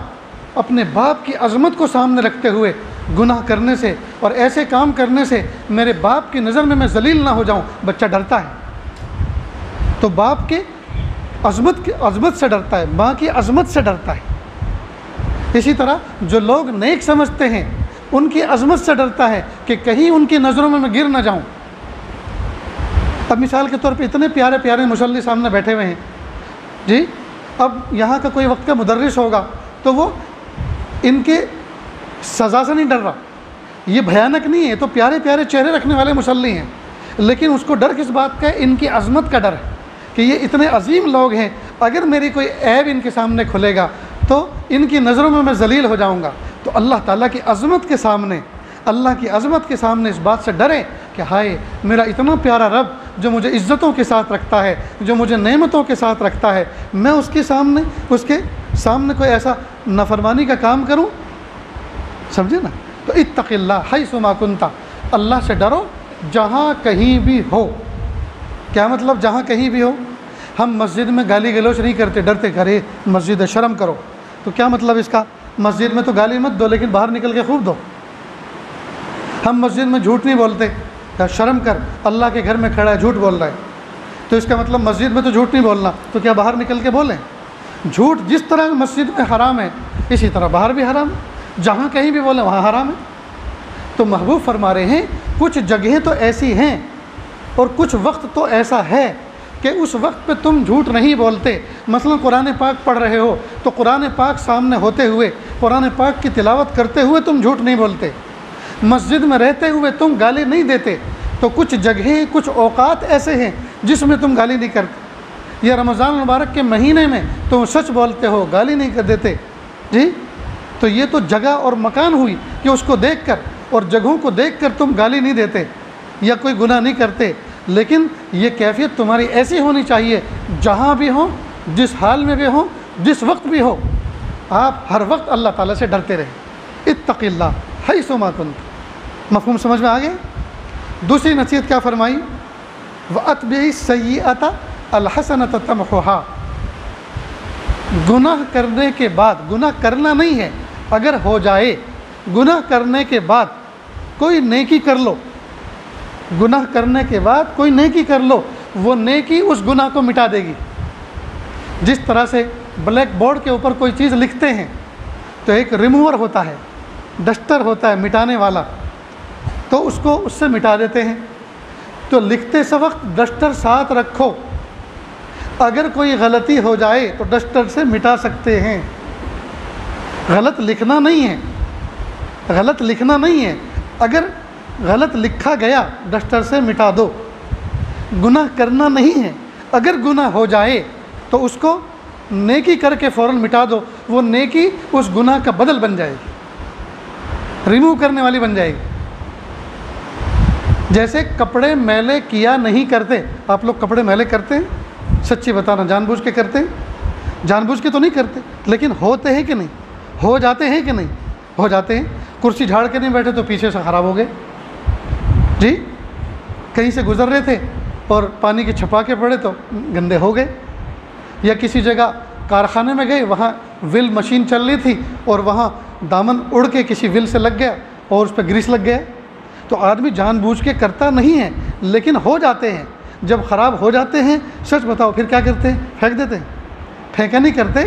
अपने बाप की अज़मत को सामने रखते हुए गुनाह करने से और ऐसे काम करने से मेरे बाप की नज़र में मैं ज़लील ना हो जाऊं, बच्चा डरता है। तो बाप के अज़मत से डरता है, माँ की अज़मत से डरता है। इसी तरह जो लोग नेक समझते हैं उनकी अज़मत से डरता है कि कहीं उनकी नज़रों में मैं गिर ना जाऊं। अब मिसाल के तौर पे इतने प्यारे प्यारे मुसल्ली सामने बैठे हुए हैं जी, अब यहाँ का कोई वक्त का मुदर्रिस होगा तो वो इनके सज़ा से नहीं डर रहा, ये भयानक नहीं है, तो प्यारे प्यारे चेहरे रखने वाले मुसल्ली हैं, लेकिन उसको डर किस बात का है? इनकी अज़मत का डर है कि ये इतने अजीम लोग हैं, अगर मेरी कोई ऐब इनके सामने खुलेगा तो इनकी नज़रों में मैं ज़लील हो जाऊँगा। तो अल्लाह ताला की अज़मत के सामने, अल्लाह की अज़मत के सामने इस बात से डरें कि हाय मेरा इतना प्यारा रब जो मुझे इज़्ज़तों के साथ रखता है, जो मुझे नेमतों के साथ रखता है, मैं उसके सामने कोई ऐसा नाफरमानी का काम करूं, समझे ना। तो इत्तक़िल्लाह हैसुमा कुन्ता, अल्लाह से डरो जहाँ कहीं भी हो। क्या मतलब जहाँ कहीं भी हो? हम मस्जिद में गाली गलौच नहीं करते, डरते घरे मस्जिद है शर्म करो, तो क्या मतलब इसका? मस्जिद में तो गाली मत दो लेकिन बाहर निकल के खूब दो। हम मस्जिद में झूठ नहीं बोलते, या शर्म कर अल्लाह के घर में खड़ा है झूठ बोल रहा है, तो इसका मतलब मस्जिद में तो झूठ नहीं बोलना, तो क्या बाहर निकल के बोलें? झूठ जिस तरह मस्जिद में हराम है इसी तरह बाहर भी हराम है, जहाँ कहीं भी बोलें वहाँ हराम है। तो महबूब फरमा रहे हैं कुछ जगहें तो ऐसी हैं और कुछ वक्त तो ऐसा है कि उस वक्त पे तुम झूठ नहीं बोलते। मसलन कुरान पाक पढ़ रहे हो तो कुरान पाक सामने होते हुए, कुरान पाक की तिलावत करते हुए तुम झूठ नहीं बोलते, मस्जिद में रहते हुए तुम गाली नहीं देते। तो कुछ जगहें, कुछ औकात ऐसे हैं जिसमें तुम गाली नहीं करते। या रमज़ान मुबारक के महीने में तुम सच बोलते हो, गाली नहीं कर देते जी। तो ये तो जगह और मकान हुई कि उसको देखकर और जगहों को देखकर तुम गाली नहीं देते या कोई गुनाह नहीं करते, लेकिन ये कैफियत तुम्हारी ऐसी होनी चाहिए जहाँ भी हो, जिस हाल में भी हो, जिस वक्त भी हो, आप हर वक्त अल्लाह ताला से डरते रहें। इत्तक़िल्लाह हैसुमा कुन्त, मफ़हूम समझ में आ गया? दूसरी नसीहत क्या फरमाई? व अत्बिई सय्यअता अलहसनत तमहुहा, गुनाह करने के बाद, गुनाह करना नहीं है, अगर हो जाए गुनाह करने के बाद कोई नेकी कर लो, गुनाह करने के बाद कोई नेकी कर लो, वो नेकी उस गुनाह को मिटा देगी। जिस तरह से ब्लैक बोर्ड के ऊपर कोई चीज़ लिखते हैं तो एक रिमूवर होता है, डस्टर होता है मिटाने वाला, तो उसको उससे मिटा देते हैं। तो लिखते से वक्त डस्टर साथ रखो, अगर कोई गलती हो जाए तो डस्टर से मिटा सकते हैं। गलत लिखना नहीं है, गलत लिखना नहीं है, अगर गलत लिखा गया डस्टर से मिटा दो। गुनाह करना नहीं है, अगर गुनाह हो जाए तो उसको नेकी करके फ़ौरन मिटा दो, वो नेकी उस गुनाह का बदल बन जाएगी, रिमूव करने वाली बन जाएगी। जैसे कपड़े मैले किया नहीं करते, आप लोग कपड़े मैले करते हैं? सच्ची बताना, जानबूझ के करते हैं? जानबूझ के तो नहीं करते, लेकिन होते हैं कि नहीं, हो जाते हैं कि नहीं, हो जाते हैं। कुर्सी झाड़ के नहीं बैठे तो पीछे से ख़राब हो गए जी, कहीं से गुज़र रहे थे और पानी के छपाके पड़े तो गंदे हो गए, या किसी जगह कारखाने में गए, वहाँ विल मशीन चल रही थी और वहाँ दामन उड़ के किसी विल से लग गया और उस पर ग्रीस लग गया। तो आदमी जानबूझ के करता नहीं है, लेकिन हो जाते हैं। जब ख़राब हो जाते हैं, सच बताओ फिर क्या करते हैं? फेंक देते हैं? फेंका नहीं करते,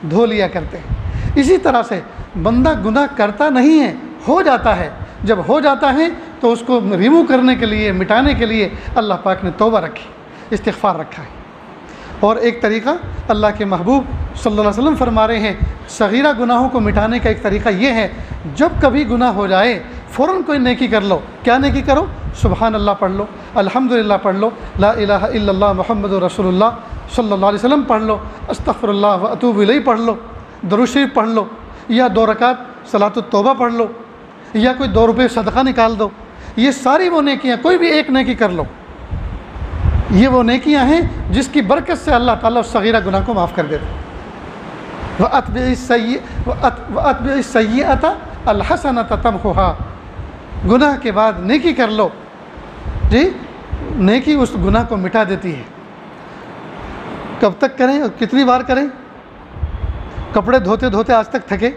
धो लिया करते हैं। इसी तरह से बंदा गुनाह करता नहीं है, हो जाता है। जब हो जाता है तो उसको रिमूव करने के लिए, मिटाने के लिए अल्लाह पाक ने तौबा रखी, इस्तिग़फ़ार रखा है। और एक तरीक़ा अल्लाह के महबूब सल्लल्लाहु अलैहि वसल्लम फरमा रहे हैं, सगीरा गुनाहों को मिटाने का एक तरीक़ा ये है, जब कभी गुनाह हो जाए फ़ौरन कोई नेकी कर लो। क्या नेकी करो? सुबहान अल्लाह पढ़ लो, अल्हम्दुलिल्लाह पढ़ लो, ला इलाहा इल्लल्लाह मुहम्मदुर रसूलुल्लाह सल्लल्लाहु अलैहि वसल्लम पढ़ लो, अस्तग़फ़िरुल्लाह व अतूबु इलैह पढ़ लो, दुरूद शरीफ पढ़ लो, या 2 रकात सलातुत तौबा पढ़ लो, या कोई 2 रुपये सदका निकाल दो। ये सारी वो नेकियाँ, कोई भी एक नेकी कर लो, ये वो नेकियां हैं जिसकी बरकत से अल्लाह ताला उस सगीरा गुनाह को माफ़ कर देता। व अत्बिइस सय्यअत अल हसनत तमहुहा, गुनाह के बाद नेकी कर लो जी, नेकी उस गुनाह को मिटा देती है। कब तक करें और कितनी बार करें? कपड़े धोते धोते आज तक थके?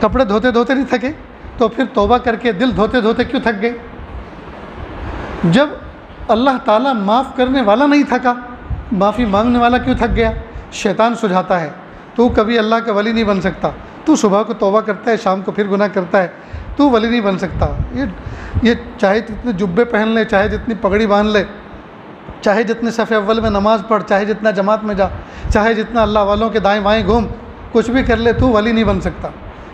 कपड़े धोते धोते नहीं थके तो फिर तौबा करके दिल धोते धोते क्यों थक गए? जब अल्लाह ताला माफ़ करने वाला नहीं थका, माफ़ी मांगने वाला क्यों थक गया? शैतान सुझाता है, तू कभी अल्लाह का वली नहीं बन सकता, तू सुबह को तौबा करता है, शाम को फिर गुनाह करता है, तू वली नहीं बन सकता। ये चाहे जितने जुब्बे पहन ले, चाहे जितनी पगड़ी बांध ले, चाहे जितने सफ़े अव्वल में नमाज़ पढ़, चाहे जितना जमात में जा, चाहे जितना अल्लाह वालों के दाएँ बाएँ घूम, कुछ भी कर ले, तू वली नहीं बन सकता।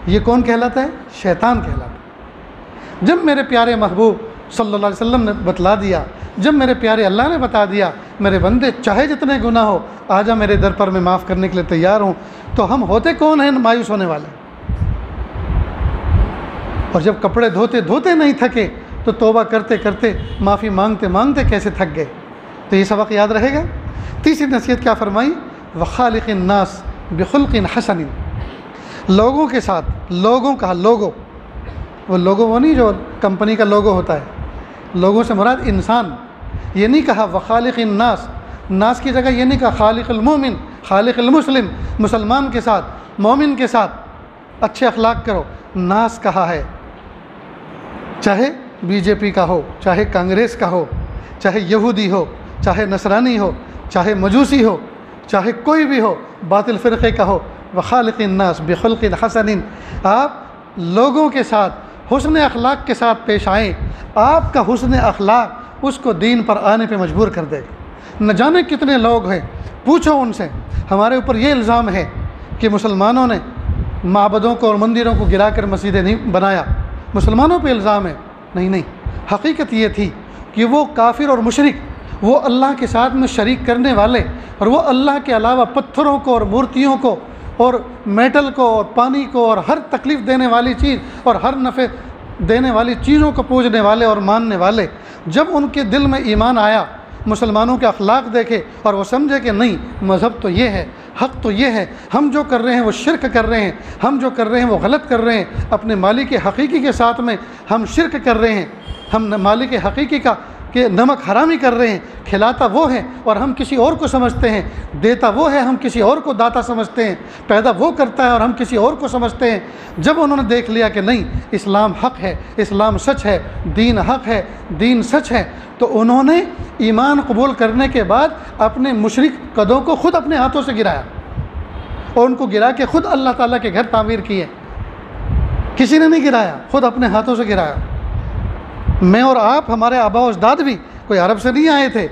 ये कौन कहलाता है? शैतान कहलाता है। जब मेरे प्यारे महबूब सल्लल्लाहु अलैहि वसल्लम ने बतला दिया, जब मेरे प्यारे अल्लाह ने बता दिया, मेरे बंदे चाहे जितने गुनाह हो आजा मेरे दर पर, मैं माफ़ करने के लिए तैयार हूँ, तो हम होते कौन हैं मायूस होने वाले? और जब कपड़े धोते धोते नहीं थके तो तौबा करते करते, माफ़ी मांगते मांगते कैसे थक गए? तो ये सबक याद रहेगा। तीसरी नसीहत क्या फरमाई? वखालिक़िन नास बिखुल्क़िन हसनिन, लोगों के साथ, लोगों का लोगो, वो लोगो वो नहीं जो कंपनी का लोगो होता है, लोगों से मुराद इंसान। ये नहीं कहा वखालिक़िन नास, नास की जगह ये नहीं कहा खालिक़ुल मोमिन, खालिक़ुल मुस्लिम, मुसलमान के साथ, मोमिन के साथ अच्छे अखलाक करो। नास कहा है, चाहे बीजेपी का हो, चाहे कांग्रेस का हो, चाहे यहूदी हो, चाहे नसरानी हो, चाहे मजूसी हो, चाहे कोई भी हो, बातिल फ़िरक़े का हो, वखालिक़िन नास बिखुल्क़िन हसनिन, आप लोगों के साथ हुस्न अखलाक के साथ पेश आएँ। आपका हुस्न अखलाक उसको दीन पर आने पे मजबूर कर देगा। न जाने कितने लोग हैं, पूछो उनसे, हमारे ऊपर ये इल्ज़ाम है कि मुसलमानों ने माबदों को और मंदिरों को गिराकर मस्जिदें नहीं बनाया, मुसलमानों पे इल्ज़ाम है। नहीं नहीं, हकीकत ये थी कि वो काफिर और मुशरिक, वो अल्लाह के साथ में शरीक करने वाले, और वो अल्लाह के अलावा पत्थरों को और मूर्तियों को और मेटल को और पानी को और हर तकलीफ़ देने वाली चीज़ और हर नफ़े देने वाली चीज़ों को पूजने वाले और मानने वाले, जब उनके दिल में ईमान आया, मुसलमानों के अखलाक देखे और वो समझे कि नहीं, मज़हब तो ये है, हक़ तो ये है, हम जो कर रहे हैं वो शिरक कर रहे हैं, हम जो कर रहे हैं वो गलत कर रहे हैं, अपने मालिक हकीकी के साथ में हम शिरक कर रहे हैं, हम मालिक हकीकी का कि नमक हरामी कर रहे हैं, खिलाता वो है और हम किसी और को समझते हैं, देता वो है हम किसी और को दाता समझते हैं, पैदा वो करता है और हम किसी और को समझते हैं। जब उन्होंने देख लिया कि नहीं, इस्लाम हक़ है, इस्लाम सच है, दीन हक़ है, दीन सच है, तो उन्होंने ईमान कबूल करने के बाद अपने मुशरिक कदों को ख़ुद अपने हाथों से गिराया और उनको गिरा के ख़ुद अल्लाह ताला के घर तामीर किए। किसी ने नहीं गिराया, ख़ुद अपने हाथों से गिराया। मैं और आप, हमारे आबा अजदाद भी कोई अरब से नहीं आए थे,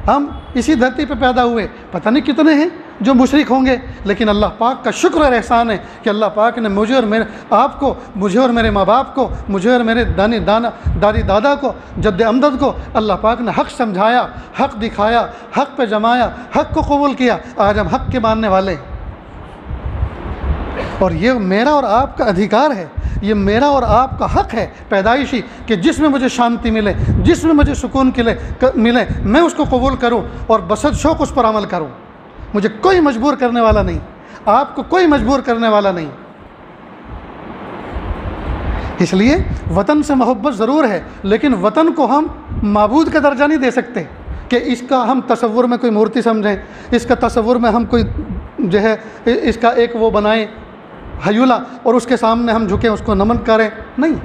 हम इसी धरती पे पैदा हुए, पता नहीं कितने हैं, जो मुशरिक होंगे, लेकिन अल्लाह पाक का शुक्र और एहसान है कि अल्लाह पाक ने मुझे और मेरे आपको, मुझे और मेरे माँ बाप को, मुझे और मेरे दादी दादा को, जद्द अमदद को अल्लाह पाक ने हक़ समझाया, हक़ दिखाया, हक़ पे जमाया, हक़ को कबूल किया। आज हम हक़ के मानने वाले हैं और ये मेरा और आपका अधिकार है, ये मेरा और आपका हक़ है पैदाइशी कि जिसमें मुझे शांति मिले, जिसमें मुझे सुकून मिले मैं उसको कबूल करूं और बसद शौक़ उस पर अमल करूं। मुझे कोई मजबूर करने वाला नहीं, आपको कोई मजबूर करने वाला नहीं। इसलिए वतन से मोहब्बत ज़रूर है, लेकिन वतन को हम माबूद का दर्जा नहीं दे सकते कि इसका हम तसव्वुर में कोई मूर्ति समझें, इसका तसव्वुर में हम कोई जो है इसका एक वो बनाएं हयूला और उसके सामने हम झुकें, उसको नमन करें, नहीं।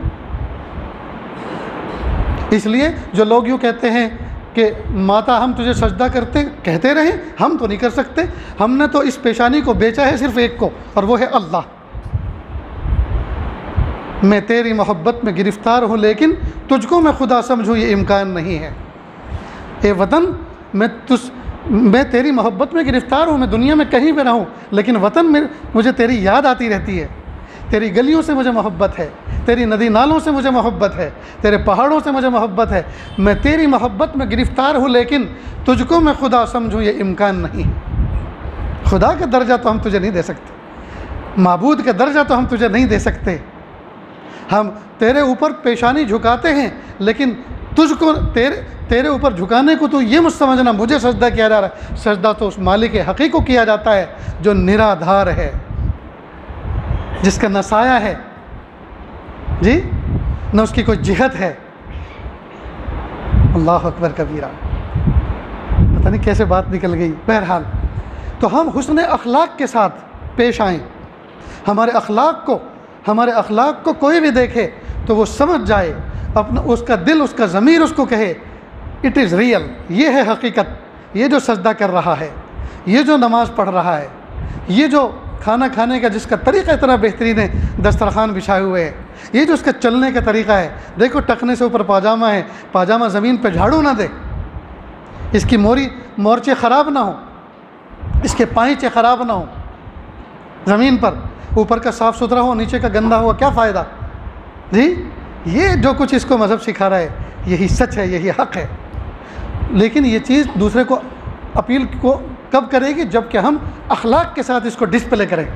इसलिए जो लोग यूँ कहते हैं कि माता हम तुझे सजदा कहते रहे, हम तो नहीं कर सकते, हमने तो इस पेशानी को बेचा है सिर्फ़ एक को, और वो है अल्लाह। मैं तेरी मोहब्बत में गिरफ़्तार हूँ लेकिन तुझको मैं खुदा समझूँ ये इम्कान नहीं है। ए वतन मैं तेरी मोहब्बत में गिरफ़्तार हूँ, मैं दुनिया में कहीं भी रहूँ लेकिन वतन में मुझे तेरी याद आती रहती है। तेरी गलियों से मुझे मोहब्बत है, तेरी नदी नालों से मुझे मोहब्बत है, तेरे पहाड़ों से मुझे मोहब्बत है। मैं तेरी मोहब्बत में गिरफ़्तार हूँ लेकिन तुझको मैं खुदा समझूँ ये इम्कान नहीं है। खुदा का दर्जा तो हम तुझे नहीं दे सकते, माबूद का दर्जा तो हम तुझे नहीं दे सकते। हम तेरे ऊपर पेशानी झुकाते हैं लेकिन तुझको तेरे ऊपर झुकाने को तो ये मत समझना मुझे सजदा किया जा रहा है। सजदा तो उस मालिक हक़ी को किया जाता है जो निराधार है, जिसका न साया है जी, न उसकी कोई जिहत है। अल्लाह अकबर कबीरा, पता नहीं कैसे बात निकल गई। बहरहाल तो हम हुस्न अखलाक के साथ पेश आएँ। हमारे अखलाक को कोई भी देखे तो वो समझ जाए, अपना उसका दिल, उसका ज़मीर उसको कहे इट इज़ रियल, ये है हकीकत। ये जो सजदा कर रहा है, ये जो नमाज़ पढ़ रहा है, ये जो खाना खाने का जिसका तरीक़ा इतना बेहतरीन है, दस्तरखान बिछाए हुए है, ये जो उसका चलने का तरीक़ा है, देखो टखने से ऊपर पाजामा है, पाजामा ज़मीन पे झाड़ू ना दे, इसकी मोर्चे ख़राब ना हो, इसके पाइचे ख़राब ना हो, ज़मीन पर ऊपर का साफ़ सुथरा हो, नीचे का गंदा हुआ, क्या फ़ायदा जी। ये जो कुछ इसको मज़हब सिखा रहा है यही सच है, यही हक़ है। लेकिन ये चीज़ दूसरे को अपील को कब करेगी, जब कि हम अखलाक के साथ इसको डिस्प्ले करें,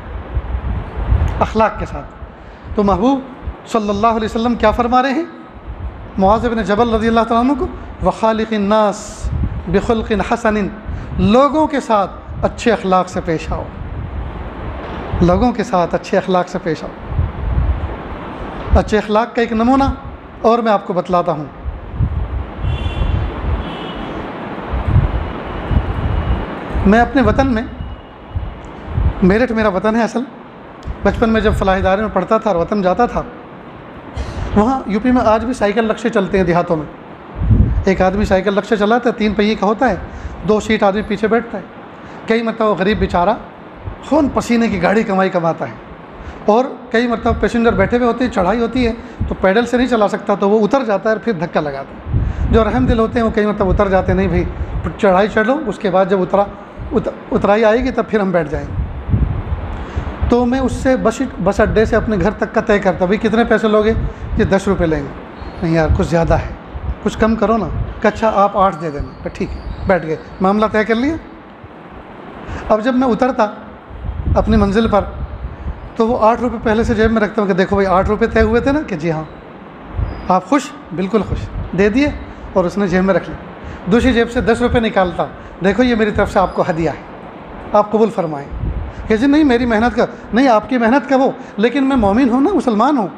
अखलाक के साथ। तो महबूब सल्लल्लाहु अलैहि वसल्लम क्या फरमा रहे हैं मुआज़ इब्न जबल रज़ियल्लाहु तआला अन्हु को, वख़ालिक़िन नास बिखुल्क़िन हसनिन, लोगों के साथ अच्छे अखलाक से पेश आओ, लोगों के साथ अच्छे अखलाक से पेश आओ। अच्छे अखलाक का एक नमूना और मैं आपको बतलाता हूँ। मैं अपने वतन में, मेरठ मेरा वतन है असल, बचपन में जब फलाह इदारे में पढ़ता था और वतन जाता था, वहाँ यूपी में आज भी साइकिल रिक्शे चलते हैं देहातों में। एक आदमी साइकिल रिक्शा चलाता है, 3 पहिए का होता है, 2 सीट आदमी पीछे बैठता है। कई मतलब वो गरीब बेचारा खून पसीने की गाड़ी कमाता है, और कई मतलब पैसेंजर बैठे हुए होते हैं, चढ़ाई होती है तो पैडल से नहीं चला सकता, तो वो उतर जाता है और फिर धक्का लगाता है। जो रहम दिल होते हैं वो कई मतलब उतर जाते, नहीं भाई चढ़ाई चढ़ो, उसके बाद जब उतराई आएगी तब फिर हम बैठ जाएंगे। तो मैं उससे बस अड्डे से अपने घर तक का तय करता, भाई कितने पैसे लोगे, ये 10 रुपये लेंगे। नहीं यार कुछ ज़्यादा है, कुछ कम करो ना। अच्छा आप 8 दे देना, ठीक है, बैठ गए, मामला तय कर लिया। अब जब मैं उतरता अपनी मंजिल पर तो वो 8 रुपये पहले से जेब में रखता हूँ कि देखो भाई 8 रुपये तय हुए थे ना, कि जी हाँ। आप खुश, बिल्कुल खुश, दे दिए और उसने जेब में रख लिया। दूसरी जेब से 10 रुपये निकालता, देखो ये मेरी तरफ से आपको हदिया है, आप कबूल फरमाएँ। कि जी नहीं मेरी मेहनत का, नहीं आपकी मेहनत का वो, लेकिन मैं मोमिन हूँ ना, मुसलमान हूँ,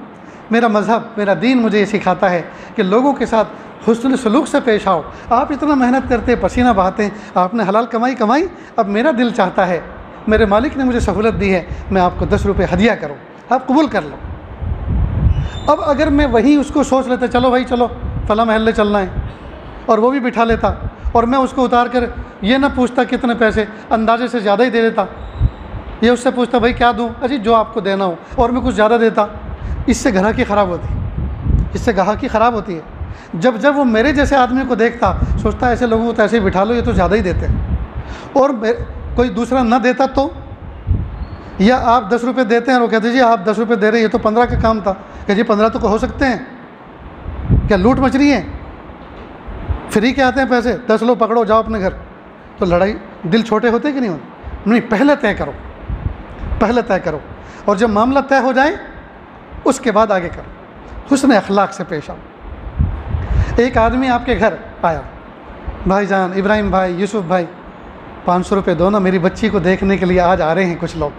मेरा मज़हब मेरा दीन मुझे ये सिखाता है कि लोगों के साथ हुस्न सलूक से पेश आओ। आप इतना मेहनत करते, पसीना बहाते, आपने हलाल कमाई, अब मेरा दिल चाहता है, मेरे मालिक ने मुझे सहूलत दी है, मैं आपको 10 रुपये हदिया करूँ, आप कबूल कर लो। अब अगर मैं वही उसको सोच लेता, चलो भाई चलो फला महल्ले चलना है, और वो भी बिठा लेता, और मैं उसको उतार कर ये ना पूछता कितने पैसे, अंदाजे से ज़्यादा ही दे देता, ये उससे पूछता भाई क्या दूँ, अजी जो आपको देना हो, और मैं कुछ ज़्यादा देता, इससे ग्राहकी ख़राब होती है। जब वो मेरे जैसे आदमी को देखता, सोचता ऐसे लोगों को तो ऐसे ही बिठा लो, ये तो ज़्यादा ही देते हैं। और कोई दूसरा न देता तो, या आप 10 रुपये देते हैं और वो कहते जी आप 10 रुपये दे रहे हैं, ये तो 15 का काम था, कि जी 15 तो हो सकते हैं, क्या लूट मच रही है? फ्री के आते हैं पैसे, 10 लो पकड़ो जाओ अपने घर। तो लड़ाई, दिल छोटे होते कि नहीं होते? नहीं, पहले तय करो, पहले तय करो, और जब मामला तय हो जाए उसके बाद आगे करो। हुस्न अखलाक से पेश आओ। एक आदमी आपके घर आया, भाईजान इब्राहिम भाई, यूसुफ भाई 500 रुपये दो ना, मेरी बच्ची को देखने के लिए आज आ रहे हैं कुछ लोग।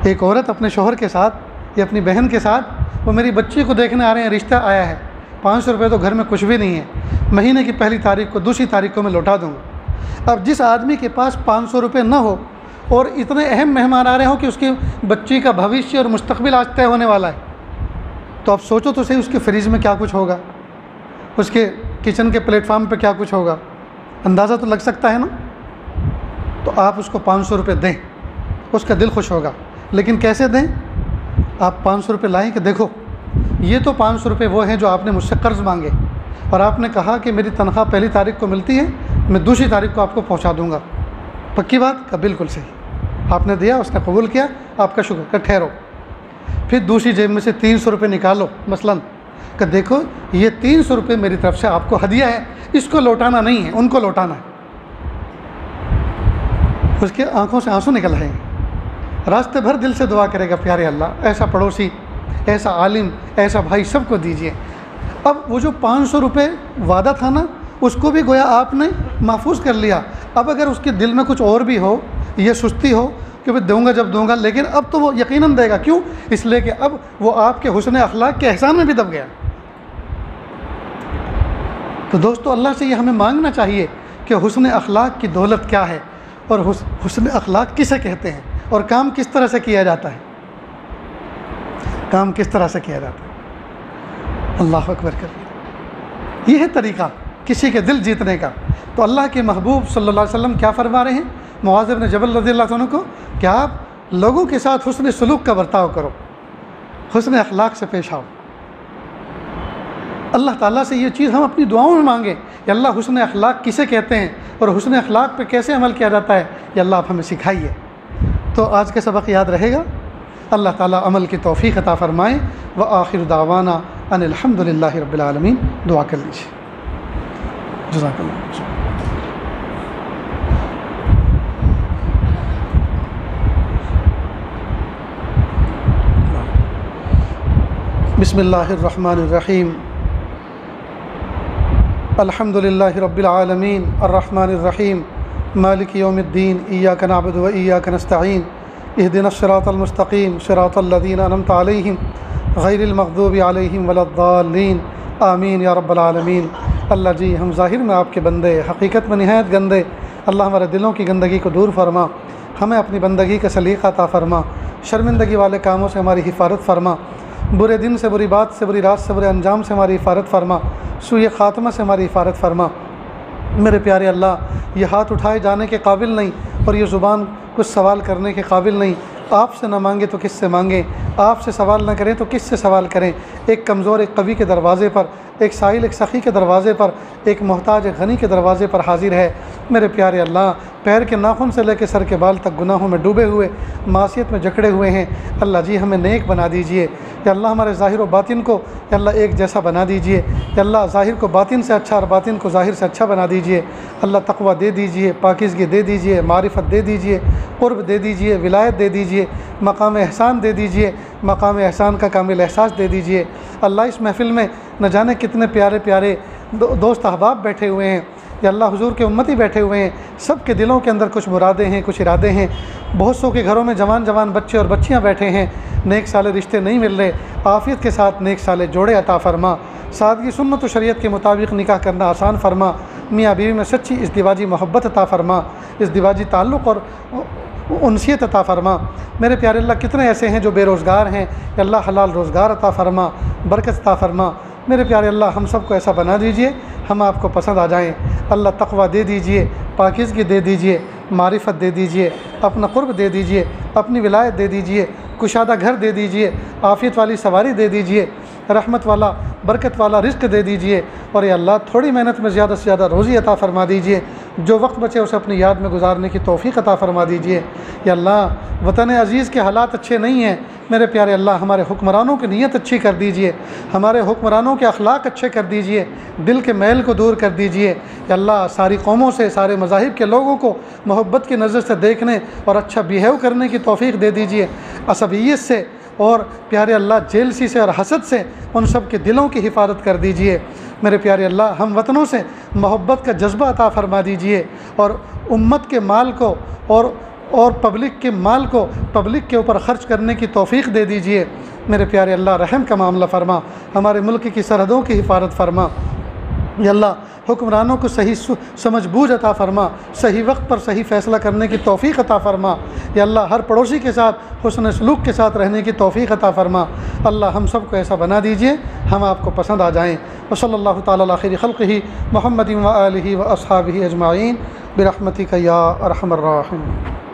एक औरत अपने शोहर के साथ या अपनी बहन के साथ, वो मेरी बच्ची को देखने आ रहे हैं, रिश्ता आया है, 500 रुपये तो घर में कुछ भी नहीं है, महीने की पहली तारीख को, दूसरी तारीख को मैं लौटा दूँगा। अब जिस आदमी के पास 500 रुपये न हो और इतने अहम मेहमान आ रहे हो कि उसकी बच्ची का भविष्य और मुस्तकबिल आज तय होने वाला है, तो आप सोचो तो सही उसके फ्रिज में क्या कुछ होगा, उसके किचन के प्लेटफार्म पे क्या कुछ होगा, अंदाज़ा तो लग सकता है ना। तो आप उसको 500 रुपये दें, उसका दिल खुश होगा। लेकिन कैसे दें? आप 500 रुपये लाएँ कि देखो ये तो 500 रुपये वो हैं जो आपने मुझसे कर्ज़ मांगे, और आपने कहा कि मेरी तनख्वाह पहली तारीख को मिलती है, मैं दूसरी तारीख को आपको पहुंचा दूंगा। पक्की बात का? बिल्कुल सही। आपने दिया, उसने कबूल किया, आपका शुक्र का ठहरो। फिर दूसरी जेब में से 300 रुपये निकालो मसलन, कि देखो ये 300 रुपये मेरी तरफ से आपको हदिया है, इसको लौटाना नहीं है, उनको लौटाना है। उसके आंखों से आंसू निकल आएंगे, रास्ते भर दिल से दुआ करेगा, प्यारे अल्लाह ऐसा पड़ोसी, ऐसा आलिम, ऐसा भाई सबको दीजिए। अब वो जो 500 रुपये वादा था ना, उसको भी गोया आपने महफूज कर लिया। अब अगर उसके दिल में कुछ और भी हो, ये सुस्ती हो कि मैं दूंगा जब दूंगा, लेकिन अब तो वो यकीनन देगा। क्यों? इसलिए कि अब वो आपके हुस्न अखलाक के एहसान में भी दब गया। तो दोस्तों, अल्लाह से ये हमें मांगना चाहिए कि हुस्न अखलाक की दौलत क्या है, और हुस्न अखलाक किसे कहते हैं, और काम किस तरह से किया जाता है, काम किस तरह से किया जाता है। अल्लाह अकबर कर। ये है तरीक़ा किसी के दिल जीतने का। तो अल्लाह के महबूब सल्लल्लाहु अलैहि वसल्लम क्या फरमा रहे हैं मुआज़ इब्न जबल रज़ियल्लाहु अन्हु को, कि आप लोगों के साथ हुस्न सलूक का बर्ताव करो, हुस्न अखलाक से पेश आओ। अल्लाह ताला से ये चीज़ हम अपनी दुआओं में मांगें कि अल्लाह हुस्न अखलाक किसे कहते हैं और हुस्न अखलाक पे कैसे अमल किया जाता है, ये अल्लाह आप हमें सिखाइए। तो आज के सबक याद रहेगा। अल्लाह ताला अमल की तौफ़ीक़ अता फ़रमाए। व आखिर दावाना अनिल हम्दुलिल्लाहि रब्बिल आलमीन। दुआ कर लीजिए। जज़ाकल्लाह। बिस्मिल्लाहिर्रहमानिर्रहीम। अल्हम्दुलिल्लाहि रब्बिल आलमीन अर्रहमानिर्रहीम मालिकि यौमिद्दीन इय्याका नअबुदु व इय्याका नस्तईन इहदिनस सिरातल मुस्तक़ीम सिरातल लज़ीना अनअमता अलैहिम गैरिल मग़दूबि अलैहिम वलद्दाल्लीन आमीन या रब्बल आलमीन। अल्लाह जी, हम ज़ाहिर में आपके बंदे, हकीकत में निहायत गंदे। अल्लाह हमारे दिलों की गंदगी को दूर फरमा, हमें अपनी बंदगी का सलीक़ा अता फ़रमा, शर्मिंदगी वाले कामों से हमारी हिफाजत फ़रमा, बुरे दिन से, बुरी बात से, बुरी रात से, बुरे अंजाम से हमारी हिफाजत फ़रमा, सुए ख़ात्मा से हमारी हिफाजत फ़रमा। मेरे प्यारे अल्लाह, ये हाथ उठाए जाने के काबिल नहीं और ये ज़ुबान कुछ सवाल करने के काबिल नहीं। आपसे न मांगे तो किससे मांगें, आपसे सवाल न करें तो किससे सवाल करें। एक कमज़ोर एक कवी के दरवाज़े पर, एक साइल एक सखी के दरवाज़े पर, एक मोहताज एक गनी के दरवाज़े पर हाजिर है। मेरे प्यारे अल्लाह, पैर के नाखून से लेकर सर के बाल तक गुनाहों में डूबे हुए, मासियत में जकड़े हुए हैं। अल्लाह जी, हमें नेक बना दीजिए। या अल्लाह, हमारे ज़ाहिर व बातिन को या अल्लाह एक जैसा बना दीजिए। या अल्लाह, ज़ाहिर को बातिन से अच्छा और बातिन को ज़ाहिर से अच्छा बना दीजिए। अल्लाह, तक़वा दे दीजिए, पाकीज़गी दे दीजिए, मारिफत दे दीजिए, क़ुर्ब दे दीजिए, विलायत दे दीजिए, मकाम एहसान दे दीजिए, मकाम एहसान का कामिल एहसास दे दीजिए। अल्लाह, इस महफ़िल में न जाने कितने प्यारे प्यारे दोस्त अहबाब बैठे हुए हैं। या अल्लाह, हुजूर के उम्मती बैठे हुए हैं। सब के दिलों के अंदर कुछ मुरादें हैं, कुछ इरादे हैं। बहुत सौ के घरों में जवान जवान बच्चे और बच्चियां बैठे हैं। नेक साले रिश्ते नहीं मिल रहे, आफ़ियत के साथ नेक साले जोड़े अता फ़रमा। सादगी सुन्नत व शरीयत के मुताबिक निकाह करना आसान फ़रमा। मियाँ बीवी में सच्ची इज़्दिवाजी मोहब्बत अता फ़रमा, इज़्दिवाजी ताल्लुक़ और उनसियत अता फ़रमा। मेरे प्यारे अल्लाह, कितने ऐसे हैं जो बेरोज़गार हैं। अल्लाह, हलाल रोज़गार अता फ़रमा, बरकत अता फ़रमा। मेरे प्यारे अल्लाह, हम सबको ऐसा बना दीजिए हम आपको पसंद आ जाएं। अल्लाह, तक़वा दे दीजिए, पाकीज़गी दे दीजिए, मारिफत दे दीजिए, अपना क़ुर्ब दे दीजिए, अपनी विलायत दे दीजिए, कुशादा घर दे दीजिए, आफ़ियत वाली सवारी दे दीजिए, रहमत वाला बरकत वाला रिज़्क़ दे दीजिए। और या अल्लाह, थोड़ी मेहनत में ज़्यादा से ज़्यादा रोज़ी अता फ़रमा दीजिए। जो वक्त बचे उसे अपनी याद में गुजारने की तौफ़ीक़ अता फ़रमा दीजिए। या अल्लाह वतन अज़ीज़ के हालात अच्छे नहीं हैं, मेरे प्यारे अल्लाह हमारे हुक्मरानों की नीयत अच्छी कर दीजिए, हमारे हुक्मरानों के अखलाक अच्छे कर दीजिए, दिल के मैल को दूर कर दीजिए। या अल्लाह सारी कौमों से, सारे मज़ाहिब के लोगों को मोहब्बत की नज़र से देखने और अच्छा बिहेव करने की तौफ़ीक़ दे दीजिए। असबियत से और प्यारे अल्लाह जेलसी से और हसद से उन सब के दिलों की हिफाजत कर दीजिए। मेरे प्यारे अल्लाह हम वतनों से मोहब्बत का जज्बा अता फ़रमा दीजिए और उम्मत के माल को और पब्लिक के माल को पब्लिक के ऊपर ख़र्च करने की तौफ़ीक़ दे दीजिए। मेरे प्यारे अल्लाह रहम का मामला फ़रमा, हमारे मुल्क की सरहदों की हिफाजत फ़रमा। या अल्लाह हुक्मरानों को सही समझ बूझ अता फ़रमा, सही वक्त पर सही फ़ैसला करने की तौफ़ीक़ अता फ़रमा। या अल्लाह हर पड़ोसी के साथ हुस्न सलूक के साथ रहने की तौफ़ीक़ अता फ़रमा। अल्लाह हम सब को ऐसा बना दीजिए हम आपको पसंद आ जाएँ। व सल्लल्लाहु तआला अला खैरि खल्क़िही मुहम्मदिन व आलिही व अस्हाबिही अजमाइन बिरहमतिका या अरहमर राहिमीन।